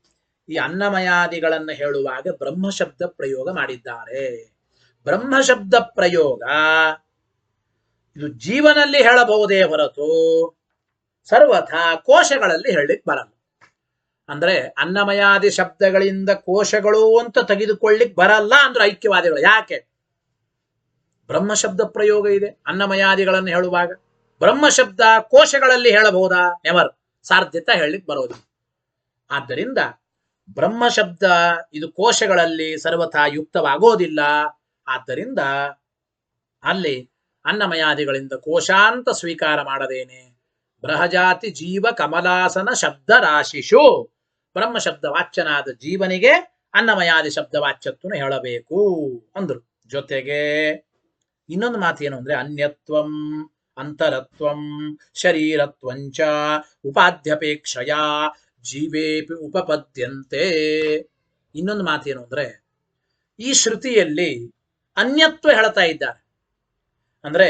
ಈ ಅನ್ನಮಯಾದಿಗಳನ್ನು ಹೇಳುವಾಗ ಬ್ರಹ್ಮ ಶಬ್ದ ಪ್ರಯೋಗ ಮಾಡಿದ್ದಾರೆ. ಬ್ರಹ್ಮ ಶಬ್ದ ಪ್ರಯೋಗ ಇದು ಜೀವನಲ್ಲಿ ಹೇಳಬಹುದೇ ಹೊರತು ಸರ್ವಥಾ ಕೋಶಗಳಲ್ಲಿ ಹೇಳಲಿಕ್ಕೆ ಬರಲ್ಲ. ಅಂದ್ರೆ ಅನ್ನಮಯಾದಿ ಶಬ್ದಗಳಿಂದ ಕೋಶಗಳು ಅಂತ ತೆಗೆದುಕೊಳ್ಳಿಕ್ ಬರಲ್ಲ ಅಂದ್ರೆ ಐಕ್ಯವಾದಿಗಳು. ಯಾಕೆ? ಬ್ರಹ್ಮ ಶಬ್ದ ಪ್ರಯೋಗ ಇದೆ ಅನ್ನಮಯಾದಿಗಳನ್ನು ಹೇಳುವಾಗ. ಬ್ರಹ್ಮ ಶಬ್ದ ಕೋಶಗಳಲ್ಲಿ ಹೇಳಬಹುದಾ? ನೆವರ್, ಸಾಧ್ಯತೆ ಹೇಳಲಿಕ್ಕೆ ಬರೋದಿಲ್ಲ. ಆದ್ದರಿಂದ ಬ್ರಹ್ಮ ಶಬ್ದ ಇದು ಕೋಶಗಳಲ್ಲಿ ಸರ್ವಥಾ ಯುಕ್ತವಾಗೋದಿಲ್ಲ. ಆದ್ದರಿಂದ ಅಲ್ಲಿ ಅನ್ನಮಯಾದಿಗಳಿಂದ ಕೋಶಾಂತ ಸ್ವೀಕಾರ ಮಾಡದೇನೆ ಬೃಹಜಾತಿ ಜೀವ ಕಮಲಾಸನ ಶಬ್ದ ರಾಶಿಷು ಬ್ರಹ್ಮ ಶಬ್ದ ವಾಚ್ಯನಾದ ಜೀವನಿಗೆ ಅನ್ನಮಯಾದಿ ಶಬ್ದ ವಾಚ್ಯತ್ವನು ಹೇಳಬೇಕು ಅಂದ್ರು. ಜೊತೆಗೆ ಇನ್ನೊಂದು ಮಾತು ಏನು ಅಂದ್ರೆ, ಅನ್ಯತ್ವಂ ಅಂತರತ್ವಂ ಶರೀರತ್ವಂಚ ಉಪಾಧ್ಯಪೇಕ್ಷಯ ಜೀವೇಪಿ ಉಪಪದ್ಯಂತೆ. ಇನ್ನೊಂದು ಮಾತೇನು ಅಂದ್ರೆ, ಈ ಶ್ರುತಿಯಲ್ಲಿ ಅನ್ಯತ್ವ ಹೇಳ್ತಾ ಇದ್ದಾರೆ. ಅಂದ್ರೆ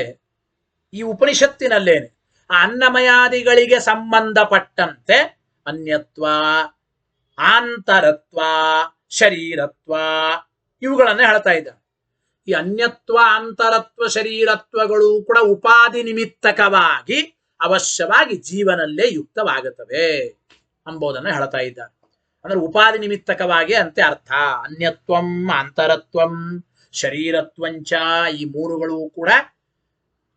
ಈ ಉಪನಿಷತ್ತಿನಲ್ಲೇನೆ ಆ ಅನ್ನಮಯಾದಿಗಳಿಗೆ ಸಂಬಂಧಪಟ್ಟಂತೆ ಅನ್ಯತ್ವ, ಆಂತರತ್ವ, ಶರೀರತ್ವ ಇವುಗಳನ್ನೇ ಹೇಳ್ತಾ ಇದ್ದಾರೆ. ಈ ಅನ್ಯತ್ವ, ಅಂತರತ್ವ, ಶರೀರತ್ವಗಳು ಕೂಡ ಉಪಾಧಿ ನಿಮಿತ್ತಕವಾಗಿ ಅವಶ್ಯವಾಗಿ ಜೀವನಲ್ಲೇ ಯುಕ್ತವಾಗುತ್ತವೆ ಎಂಬುದನ್ನು ಹೇಳ್ತಾ ಇದ್ದಾರೆ. ಅಂದ್ರೆ ಉಪಾಧಿ ನಿಮಿತ್ತಕವಾಗಿ ಅಂತೆ ಅರ್ಥ. ಅನ್ಯತ್ವಂ, ಅಂತರತ್ವಂ, ಶರೀರತ್ವಂಚ ಈ ಮೂರುಗಳು ಕೂಡ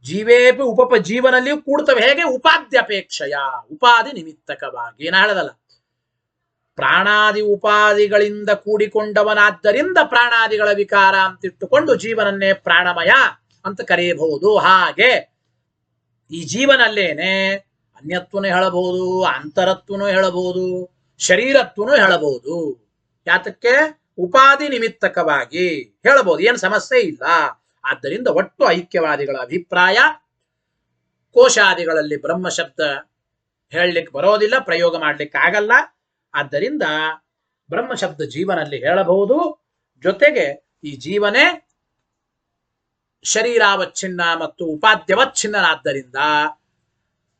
ಜೀವೇಪಿ ಜೀವನಲ್ಲಿಯೂ ಕೂಡ್ತವೆ. ಹೇಗೆ? ಉಪಾದ್ಯಪೇಕ್ಷೆಯ, ಉಪಾಧಿ ನಿಮಿತ್ತಕವಾಗಿ. ನಾ ಹೇಳದಲ್ಲ, ಪ್ರಾಣಾದಿ ಉಪಾಧಿಗಳಿಂದ ಕೂಡಿಕೊಂಡವನಾದ್ದರಿಂದ ಪ್ರಾಣಾದಿಗಳ ವಿಕಾರ ಅಂತಿಟ್ಟುಕೊಂಡು ಜೀವನನ್ನೇ ಪ್ರಾಣಮಯ ಅಂತ ಕರೆಯಬಹುದು. ಹಾಗೆ ಈ ಜೀವನಲ್ಲೇನೆ ಅನ್ಯತ್ವನು ಹೇಳಬಹುದು, ಅಂತರತ್ವನು ಹೇಳಬಹುದು, ಶರೀರತ್ವನು ಹೇಳಬಹುದು. ಯಾತಕ್ಕೆ? ಉಪಾಧಿ ನಿಮಿತ್ತಕವಾಗಿ ಹೇಳಬಹುದು, ಏನು ಸಮಸ್ಯೆ ಇಲ್ಲ. ಆದ್ದರಿಂದ ಒಟ್ಟು ಐಕ್ಯವಾದಿಗಳ ಅಭಿಪ್ರಾಯ, ಕೋಶಾದಿಗಳಲ್ಲಿ ಬ್ರಹ್ಮ ಶಬ್ದ ಹೇಳಲಿಕ್ಕೆ ಬರೋದಿಲ್ಲ, ಪ್ರಯೋಗ ಮಾಡ್ಲಿಕ್ಕೆ ಆಗಲ್ಲ. ಆದ್ದರಿಂದ ಬ್ರಹ್ಮ ಶಬ್ದ ಜೀವನಲ್ಲಿ ಹೇಳಬಹುದು. ಜೊತೆಗೆ ಈ ಜೀವನೇ ಶರೀರಾವಚ್ಛಿನ್ನ ಮತ್ತು ಉಪಾದ್ಯವಚ್ಛಿನ್ನನಾದ್ದರಿಂದ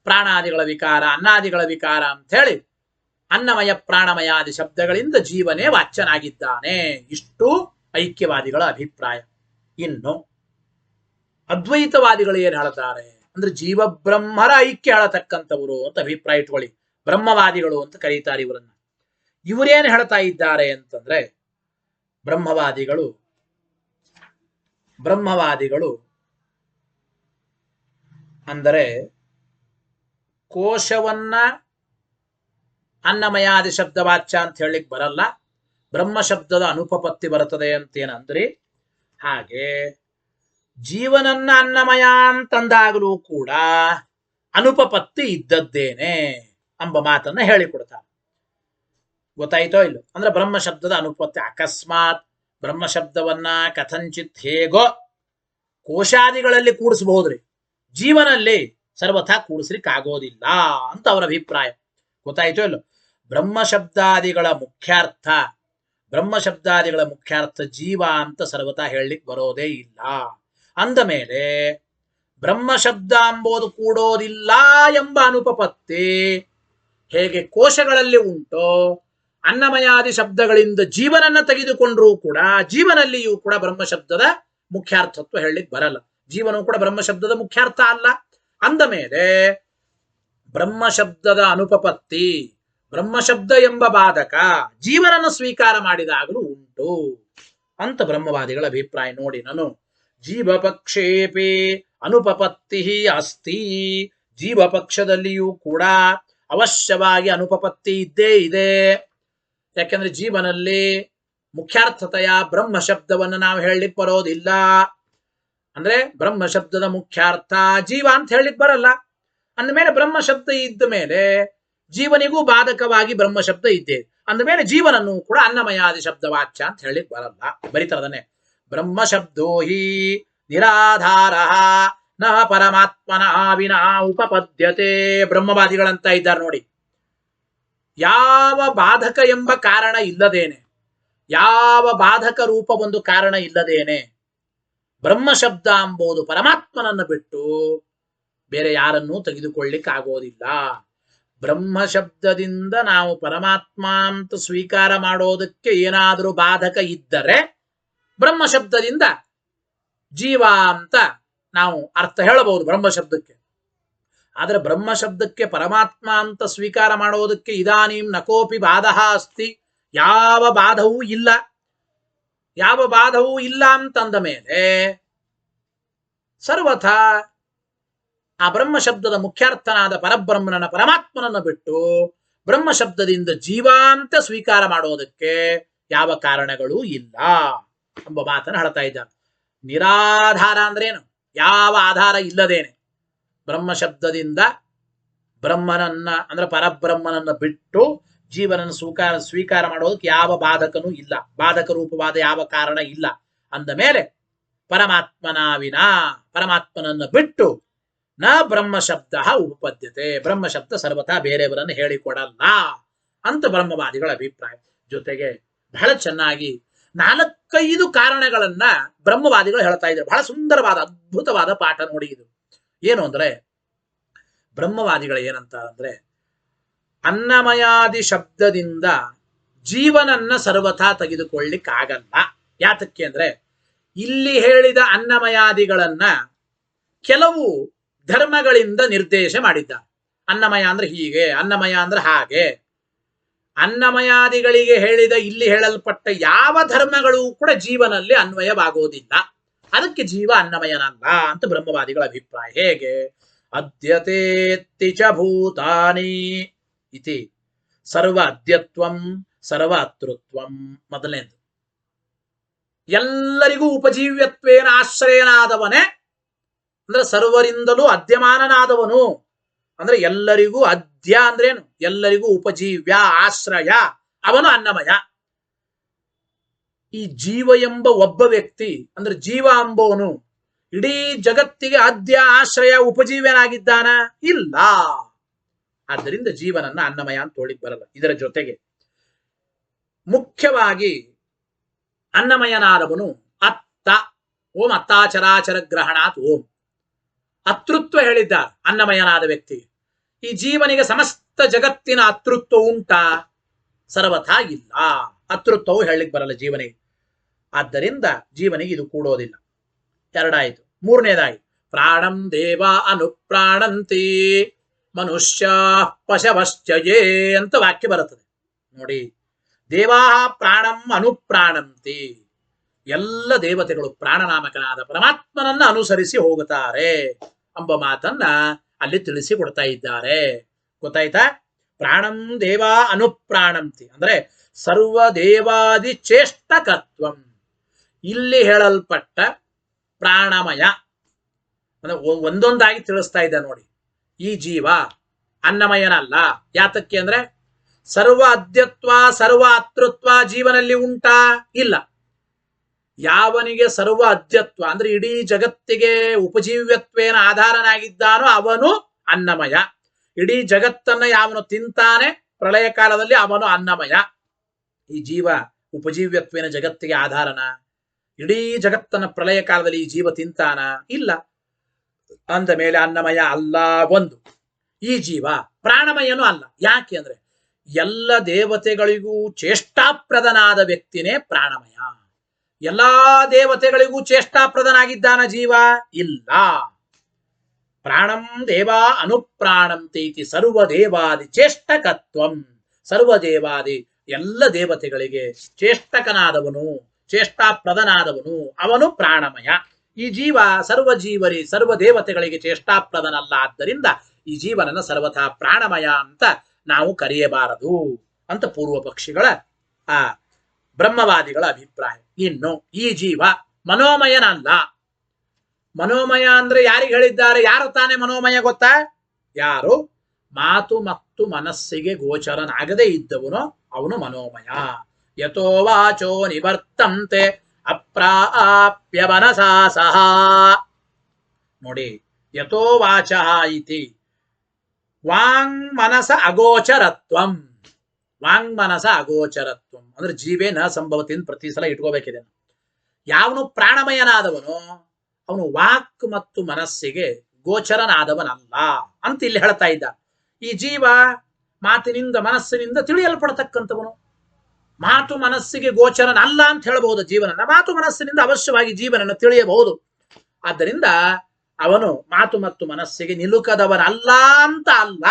ಪ್ರಾಣಾದಿಗಳ ವಿಕಾರ, ಅನ್ನಾದಿಗಳ ವಿಕಾರ ಅಂತ ಹೇಳಿ ಅನ್ನಮಯ ಪ್ರಾಣಮಯಾದಿ ಶಬ್ದಗಳಿಂದ ಜೀವನೇ ವಾಚ್ಯನಾಗಿದ್ದಾನೆ. ಇಷ್ಟು ಐಕ್ಯವಾದಿಗಳ ಅಭಿಪ್ರಾಯ. ಇನ್ನು ಅದ್ವೈತವಾದಿಗಳು ಏನ್ ಹೇಳ್ತಾರೆ ಅಂದ್ರೆ ಜೀವ ಬ್ರಹ್ಮರ ಐಕ್ಯ ಹೇಳತಕ್ಕಂಥವರು ಅಂತ ಅಭಿಪ್ರಾಯ ಇಟ್ಕೊಳ್ಳಿ. ಬ್ರಹ್ಮವಾದಿಗಳು ಅಂತ ಕರೀತಾರೆ ಇವರನ್ನ. ಇವರೇನು ಹೇಳ್ತಾ ಇದ್ದಾರೆ ಅಂತಂದ್ರೆ ಬ್ರಹ್ಮವಾದಿಗಳು ಅಂದರೆ ಕೋಶವನ್ನ ಅನ್ನಮಯಾದಿ ಶಬ್ದವಾಚ್ಯ ಅಂತ ಹೇಳಲಿಕ್ಕೆ ಬರಲ್ಲ, ಬ್ರಹ್ಮ ಶಬ್ದದ ಅನುಪಪತ್ತಿ ಬರುತ್ತದೆ ಅಂತೇನಂದ್ರಿ. ಹಾಗೆ ಜೀವನನ್ನ ಅನ್ನಮಯ ಅಂತಂದಾಗಲೂ ಕೂಡ ಅನುಪಪತ್ತಿ ಇದ್ದದ್ದೇನೆ ಎಂಬ ಮಾತನ್ನ ಹೇಳಿಕೊಡ್ತಾರೆ. ಗೊತ್ತಾಯ್ತೋ ಇಲ್ಲ? ಅಂದ್ರೆ ಬ್ರಹ್ಮ ಶಬ್ದದ ಅನುಪತ್ತಿ ಅಕಸ್ಮಾತ್ ಬ್ರಹ್ಮ ಶಬ್ದವನ್ನ ಕಥಂಚಿತ್ ಹೇಗೋ ಕೋಶಾದಿಗಳಲ್ಲಿ ಕೂಡಿಸಬಹುದ್ರಿ, ಜೀವನಲ್ಲಿ ಸರ್ವಥಾ ಕೂಡಿಸ್ಲಿಕ್ಕೆ ಆಗೋದಿಲ್ಲ ಅಂತ ಅವರ ಅಭಿಪ್ರಾಯ. ಗೊತ್ತಾಯ್ತೋ ಇಲ್ಲ? ಬ್ರಹ್ಮ ಶಬ್ದಾದಿಗಳ ಮುಖ್ಯಾರ್ಥ ಜೀವ ಅಂತ ಸರ್ವಥಾ ಹೇಳಲಿಕ್ಕೆ ಬರೋದೇ ಇಲ್ಲ. ಅಂದ ಮೇಲೆ ಬ್ರಹ್ಮ ಶಬ್ದ ಎಂಬುದು ಕೂಡೋದಿಲ್ಲ ಎಂಬ ಅನುಪಪತ್ತಿ ಹೇಗೆ ಕೋಶಗಳಲ್ಲಿ ಉಂಟೋ, ಅನ್ನಮಯಾದಿ ಶಬ್ದಗಳಿಂದ ಜೀವನನ್ನ ತೆಗೆದುಕೊಂಡ್ರೂ ಕೂಡ ಜೀವನಲ್ಲಿಯೂ ಕೂಡ ಬ್ರಹ್ಮ ಶಬ್ದದ ಮುಖ್ಯಾರ್ಥತ್ವ ಹೇಳಲಿಕ್ಕೆ ಬರಲ್ಲ. ಜೀವನವು ಕೂಡ ಬ್ರಹ್ಮ ಶಬ್ದದ ಮುಖ್ಯಾರ್ಥ ಅಲ್ಲ. ಅಂದ ಮೇಲೆ ಬ್ರಹ್ಮ ಶಬ್ದದ ಅನುಪಪತ್ತಿ, ಬ್ರಹ್ಮ ಶಬ್ದ ಎಂಬ ಬಾಧಕ ಜೀವನನ್ನು ಸ್ವೀಕಾರ ಮಾಡಿದಾಗಲೂ ಉಂಟು ಅಂತ ಬ್ರಹ್ಮವಾದಿಗಳ ಅಭಿಪ್ರಾಯ. ನೋಡಿ, ನಾನು ಜೀವಪಕ್ಷೇಪಿ ಅನುಪಪತ್ತಿ ಅಸ್ತಿ, ಜೀವಪಕ್ಷದಲ್ಲಿಯೂ ಕೂಡ ಅವಶ್ಯವಾಗಿ ಅನುಪಪತ್ತಿ ಇದ್ದೇ ಇದೆ. ಯಾಕೆಂದ್ರೆ ಜೀವನಲ್ಲಿ ಮುಖ್ಯಾರ್ಥತೆಯ ಬ್ರಹ್ಮ ಶಬ್ದವನ್ನು ನಾವು ಹೇಳಲಿಕ್ಕೆ ಬರೋದಿಲ್ಲ. ಅಂದ್ರೆ ಬ್ರಹ್ಮ ಶಬ್ದದ ಮುಖ್ಯಾರ್ಥ ಜೀವ ಅಂತ ಹೇಳಲಿಕ್ಕೆ ಬರಲ್ಲ. ಅಂದಮೇಲೆ ಬ್ರಹ್ಮ ಶಬ್ದ ಇದ್ದ ಮೇಲೆ ಜೀವನಿಗೂ ಬಾಧಕವಾಗಿ ಬ್ರಹ್ಮ ಶಬ್ದ ಇದ್ದೇ, ಅಂದಮೇಲೆ ಜೀವನನ್ನು ಕೂಡ ಅನ್ನಮಯಾದಿ ಶಬ್ದ ವಾಚ್ಯ ಅಂತ ಹೇಳಲಿಕ್ಕೆ ಬರಲ್ಲ. ಬರೀತಾರದನ್ನೇ, ಬ್ರಹ್ಮ ಶಬ್ದೋ ಹಿ ನಿರಾಧಾರ ನ ಪರಮಾತ್ಮನ ವಿನಾ ಉಪಪದ್ಯತೆ. ಬ್ರಹ್ಮವಾದಿಗಳಂತ ಇದ್ದಾರೆ ನೋಡಿ, ಯಾವ ಬಾಧಕ ಎಂಬ ಕಾರಣ ಇಲ್ಲದೇನೆ, ಯಾವ ಬಾಧಕ ರೂಪ ಒಂದು ಕಾರಣ ಇಲ್ಲದೇನೆ ಬ್ರಹ್ಮ ಶಬ್ದ ಎಂಬುದು ಪರಮಾತ್ಮನನ್ನು ಬಿಟ್ಟು ಬೇರೆ ಯಾರನ್ನೂ ತೆಗೆದುಕೊಳ್ಳಿಕ್ಕೆ ಆಗೋದಿಲ್ಲ. ಬ್ರಹ್ಮ ಶಬ್ದದಿಂದ ನಾವು ಪರಮಾತ್ಮ ಅಂತ ಸ್ವೀಕಾರ ಮಾಡೋದಕ್ಕೆ ಏನಾದರೂ ಬಾಧಕ ಇದ್ದರೆ ಬ್ರಹ್ಮ ಶಬ್ದದಿಂದ ಜೀವ ಅಂತ ನಾವು ಅರ್ಥ ಹೇಳಬಹುದು ಬ್ರಹ್ಮ ಶಬ್ದಕ್ಕೆ. ಆದರೆ ಬ್ರಹ್ಮ ಶಬ್ದಕ್ಕೆ ಪರಮಾತ್ಮ ಅಂತ ಸ್ವೀಕಾರ ಮಾಡೋದಕ್ಕೆ ಇದಾನೀಂ ನಕೋಪಿ ಬಾಧಃ ಅಸ್ತಿ, ಯಾವ ಬಾಧವೂ ಇಲ್ಲ. ಯಾವ ಬಾಧವೂ ಇಲ್ಲ ಅಂತಂದ ಮೇಲೆ ಸರ್ವಥಾ ಆ ಬ್ರಹ್ಮ ಶಬ್ದದ ಮುಖ್ಯಾರ್ಥನಾದ ಪರಬ್ರಹ್ಮನನ್ನ ಪರಮಾತ್ಮನನ್ನು ಬಿಟ್ಟು ಬ್ರಹ್ಮ ಶಬ್ದದಿಂದ ಜೀವಾಂತ ಸ್ವೀಕಾರ ಮಾಡೋದಕ್ಕೆ ಯಾವ ಕಾರಣಗಳೂ ಇಲ್ಲ ಎಂಬ ಮಾತನ್ನು ಹೇಳ್ತಾ ಇದ್ದಾರೆ. ನಿರಾಧಾರ ಅಂದ್ರೇನು? ಯಾವ ಆಧಾರ ಇಲ್ಲದೇನೆ ಬ್ರಹ್ಮ ಶಬ್ದದಿಂದ ಬ್ರಹ್ಮನನ್ನ ಅಂದ್ರೆ ಪರಬ್ರಹ್ಮನನ್ನ ಬಿಟ್ಟು ಜೀವನನ್ನು ಸ್ವೀಕಾರ ಮಾಡೋದಕ್ಕೆ ಯಾವ ಬಾಧಕನೂ ಇಲ್ಲ, ಬಾಧಕ ರೂಪವಾದ ಯಾವ ಕಾರಣ ಇಲ್ಲ. ಅಂದ ಮೇಲೆ ಪರಮಾತ್ಮನ ವಿನಾ, ಪರಮಾತ್ಮನನ್ನು ಬಿಟ್ಟು ನ ಬ್ರಹ್ಮ ಶಬ್ದ ಉಪಪದ್ಯತೆ, ಬ್ರಹ್ಮ ಶಬ್ದ ಸರ್ವಥಾ ಬೇರೆಯವರನ್ನು ಹೇಳಿಕೊಡಲ್ಲ ಅಂತ ಬ್ರಹ್ಮವಾದಿಗಳ ಅಭಿಪ್ರಾಯ. ಜೊತೆಗೆ ಬಹಳ ಚೆನ್ನಾಗಿ 4-5 ಕಾರಣಗಳನ್ನ ಬ್ರಹ್ಮವಾದಿಗಳು ಹೇಳ್ತಾ ಇದ್ದಾರೆ. ಬಹಳ ಸುಂದರವಾದ ಅದ್ಭುತವಾದ ಪಾಠ ನೋಡಿ ಇದು. ಏನು ಅಂದ್ರೆ ಬ್ರಹ್ಮವಾದಿಗಳು ಏನಂತ ಅಂದ್ರೆ, ಅನ್ನಮಯಾದಿ ಶಬ್ದದಿಂದ ಜೀವನನ್ನ ಸರ್ವಥಾ ತೆಗೆದುಕೊಳ್ಳಿಕ್ಕಾಗಲ್ಲ. ಯಾತಕ್ಕೆ ಅಂದ್ರೆ ಇಲ್ಲಿ ಹೇಳಿದ ಅನ್ನಮಯಾದಿಗಳನ್ನ ಕೆಲವು ಧರ್ಮಗಳಿಂದ ನಿರ್ದೇಶ ಮಾಡಿದ್ದಾರೆ. ಅನ್ನಮಯ ಅಂದ್ರೆ ಹೀಗೆ, ಅನ್ನಮಯ ಅಂದ್ರೆ ಹಾಗೆ. ಅನ್ನಮಯಾದಿಗಳಿಗೆ ಹೇಳಿದ ಇಲ್ಲಿ ಹೇಳಲ್ಪಟ್ಟ ಯಾವ ಧರ್ಮಗಳು ಕೂಡ ಜೀವನಲ್ಲಿ ಅನ್ವಯವಾಗೋದಿಲ್ಲ. ಅದಕ್ಕೆ ಜೀವ ಅನ್ನಮಯನಲ್ಲ ಅಂತ ಬ್ರಹ್ಮವಾದಿಗಳ ಅಭಿಪ್ರಾಯ. ಹೇಗೆ? ಅದ್ಯತೇತ್ತಿ ಚ ಭೂತಾನಿ ಇತಿ ಸರ್ವ ಅದ್ಯತ್ವಂ ಸರ್ವ ಅತೃತ್ವಂ. ಮೊದಲನೇದು, ಎಲ್ಲರಿಗೂ ಉಪಜೀವ್ಯತ್ವೇನ ಆಶ್ರಯನಾದವನೇ ಅಂದ್ರೆ ಸರ್ವರಿಂದಲೂ ಅದ್ಯಮಾನನಾದವನು. ಅಂದ್ರೆ ಎಲ್ಲರಿಗೂ ಅದ್ಯ ಅಂದ್ರೇನು? ಎಲ್ಲರಿಗೂ ಉಪಜೀವ್ಯ, ಆಶ್ರಯ, ಅವನು ಅನ್ನಮಯ. ಈ ಜೀವ ಎಂಬ ಒಬ್ಬ ವ್ಯಕ್ತಿ ಅಂದ್ರೆ ಜೀವ ಎಂಬವನು ಇಡೀ ಜಗತ್ತಿಗೆ ಅದ್ಯ, ಆಶ್ರಯ, ಉಪಜೀವ್ಯನಾಗಿದ್ದಾನ? ಇಲ್ಲ. ಆದ್ದರಿಂದ ಜೀವನನ್ನ ಅನ್ನಮಯ ಅಂತ ತೋಳಿಕ್ ಬರಲ್ಲ. ಇದರ ಜೊತೆಗೆ ಮುಖ್ಯವಾಗಿ ಅನ್ನಮಯನಾದವನು ಅತ್ತ. ಓಂ ಅತ್ತಾಚರಾಚರ ಗ್ರಹಣಾತ್ ಓಂ. ಅತೃತ್ವ ಹೇಳಿದ್ದಾರೆ ಅನ್ನಮಯನಾದ ವ್ಯಕ್ತಿ. ಈ ಜೀವನಿಗೆ ಸಮಸ್ತ ಜಗತ್ತಿನ ಅತೃತ್ವ ಉಂಟಾ? ಸರ್ವಥಾ ಇಲ್ಲ. ಅತೃತ್ವವು ಹೇಳಲಿಕ್ಕೆ ಬರಲ್ಲ ಜೀವನಿಗೆ. ಆದ್ದರಿಂದ ಜೀವನಿಗೆ ಇದು ಕೂಡೋದಿಲ್ಲ. ಎರಡಾಯಿತು. ಮೂರನೇದಾಗಿ ಪ್ರಾಣಂ ದೇವ ಅನುಪ್ರಾಣಂತಿ ಮನುಷ್ಯ ಪಶವಶ್ಚಯೇ ಅಂತ ವಾಕ್ಯ ಬರುತ್ತದೆ ನೋಡಿ. ದೇವಾ ಪ್ರಾಣಂ ಅನುಪ್ರಾಣಂತಿ. ಎಲ್ಲ ದೇವತೆಗಳು ಪ್ರಾಣನಾಮಕನಾದ ಪರಮಾತ್ಮನನ್ನ ಅನುಸರಿಸಿ ಹೋಗುತ್ತಾರೆ ಎಂಬ ಮಾತನ್ನ ಅಲ್ಲಿ ತಿಳಿಸಿ ಕೊಡ್ತಾ ಇದ್ದಾರೆ. ಗೊತ್ತಾಯ್ತಾ? ಪ್ರಾಣಂ ದೇವ ಅನುಪ್ರಾಣಂತಿ ಅಂದ್ರೆ ಸರ್ವ ದೇವಾದಿ ಚೇಷ್ಟಕತ್ವಂ. ಇಲ್ಲಿ ಹೇಳಲ್ಪಟ್ಟ ಪ್ರಾಣಮಯ ಅಂದ್ರೆ ಒಂದೊಂದಾಗಿ ತಿಳಿಸ್ತಾ ಇದ್ದ ನೋಡಿ. ಈ ಜೀವ ಅನ್ನಮಯನಲ್ಲ. ಯಾತಕ್ಕೆ ಅಂದ್ರೆ ಸರ್ವ ಅದ್ಯತ್ವ ಸರ್ವ ಅತೃತ್ವ ಜೀವನಲ್ಲಿ ಉಂಟಾ? ಇಲ್ಲ. ಯಾವನಿಗೆ ಸರ್ವ ಅದ್ಯತ್ವ ಅಂದ್ರೆ ಇಡೀ ಜಗತ್ತಿಗೆ ಉಪಜೀವ್ಯತ್ವೇನ ಆಧಾರನಾಗಿದ್ದಾನೋ ಅವನು ಅನ್ನಮಯ. ಇಡೀ ಜಗತ್ತನ್ನ ಯಾವನು ತಿಂತಾನೆ ಪ್ರಳಯ ಕಾಲದಲ್ಲಿ ಅವನು ಅನ್ನಮಯ. ಈ ಜೀವ ಉಪಜೀವ್ಯತ್ವೇನ ಜಗತ್ತಿಗೆ ಆಧಾರನ? ಇಡೀ ಜಗತ್ತನ್ನ ಪ್ರಳಯ ಕಾಲದಲ್ಲಿ ಈ ಜೀವ ತಿಂತಾನ? ಇಲ್ಲ. ಅಂದ ಮೇಲೆ ಅನ್ನಮಯ ಅಲ್ಲ ಒಂದು. ಈ ಜೀವ ಪ್ರಾಣಮಯನೂ ಅಲ್ಲ. ಯಾಕೆ ಅಂದ್ರೆ ಎಲ್ಲ ದೇವತೆಗಳಿಗೂ ಚೇಷ್ಟಾಪ್ರದನಾದ ವ್ಯಕ್ತಿನೇ ಪ್ರಾಣಮಯ. ಎಲ್ಲಾ ದೇವತೆಗಳಿಗೂ ಚೇಷ್ಟಾಪ್ರದನಾಗಿದ್ದಾನ ಜೀವ? ಇಲ್ಲ. ಪ್ರಾಣಂ ದೇವಾ ಅನುಪ್ರಾಣಂತೀತಿ ಸರ್ವದೇವಾದಿ ಚೇಷ್ಟಕತ್ವಂ. ಸರ್ವದೇವಾದಿ ಎಲ್ಲ ದೇವತೆಗಳಿಗೆ ಚೇಷ್ಟಕನಾದವನು, ಚೇಷ್ಟಾಪ್ರದನಾದವನು ಅವನು ಪ್ರಾಣಮಯ. ಈ ಜೀವ ಸರ್ವ ದೇವತೆಗಳಿಗೆ ಚೇಷ್ಟಾಪ್ರದನಲ್ಲ. ಆದ್ದರಿಂದ ಈ ಜೀವನನ್ನ ಸರ್ವಥಾ ಪ್ರಾಣಮಯ ಅಂತ ನಾವು ಕರೆಯಬಾರದು ಅಂತ ಪೂರ್ವ ಪಕ್ಷಿಗಳ ಆ ಬ್ರಹ್ಮವಾದಿಗಳ ಅಭಿಪ್ರಾಯ. ಇನ್ನು ಈ ಜೀವ ಮನೋಮಯನಲ್ಲ. ಮನೋಮಯ ಅಂದ್ರೆ ಯಾರಿಗೆ ಹೇಳಿದ್ದಾರೆ? ಯಾರು ತಾನೇ ಮನೋಮಯ ಗೊತ್ತಾ? ಯಾರು ಮಾತು ಮತ್ತು ಮನಸ್ಸಿಗೆ ಗೋಚರನಾಗದೇ ಇದ್ದವನು ಅವನು ಮನೋಮಯ. ಯಥೋ ವಾಚೋ ನಿವರ್ತಂತೆ ಅಪ್ರಾಪ್ಯ ಮನಸಾ ಸಹ. ನೋಡಿ, ಯಥೋ ವಾಚ ಇತಿ ವಾಂಗ್ ಮನಸ ಅಗೋಚರತ್ವಂ. ವಾಂಗ್ ಮನಸ ಅಗೋಚರತ್ವಂ ಅಂದ್ರೆ ಜೀವೇ ನ ಸಂಭವತಿ ಅಂತ ಪ್ರತಿ ಸಲ ಇಟ್ಕೋಬೇಕಿದೆ. ಯಾವನು ಪ್ರಾಣಮಯನಾದವನು ಅವನು ವಾಕ್ ಮತ್ತು ಮನಸ್ಸಿಗೆ ಗೋಚರನಾದವನಲ್ಲ ಅಂತ ಇಲ್ಲಿ ಹೇಳ್ತಾ ಇದ್ದ. ಈ ಜೀವ ಮಾತಿನಿಂದ ಮನಸ್ಸಿನಿಂದ ತಿಳಿಯಲ್ಪಡತಕ್ಕಂಥವನು. ಮಾತು ಮನಸ್ಸಿಗೆ ಗೋಚರನಲ್ಲ ಅಂತ ಹೇಳಬಹುದು ಜೀವನನ್ನ. ಮಾತು ಮನಸ್ಸಿನಿಂದ ಅವಶ್ಯವಾಗಿ ಜೀವನನ್ನು ತಿಳಿಯಬಹುದು. ಆದ್ದರಿಂದ ಅವನು ಮಾತು ಮತ್ತು ಮನಸ್ಸಿಗೆ ನಿಲುಕದವನಲ್ಲ ಅಂತ ಅಲ್ಲ.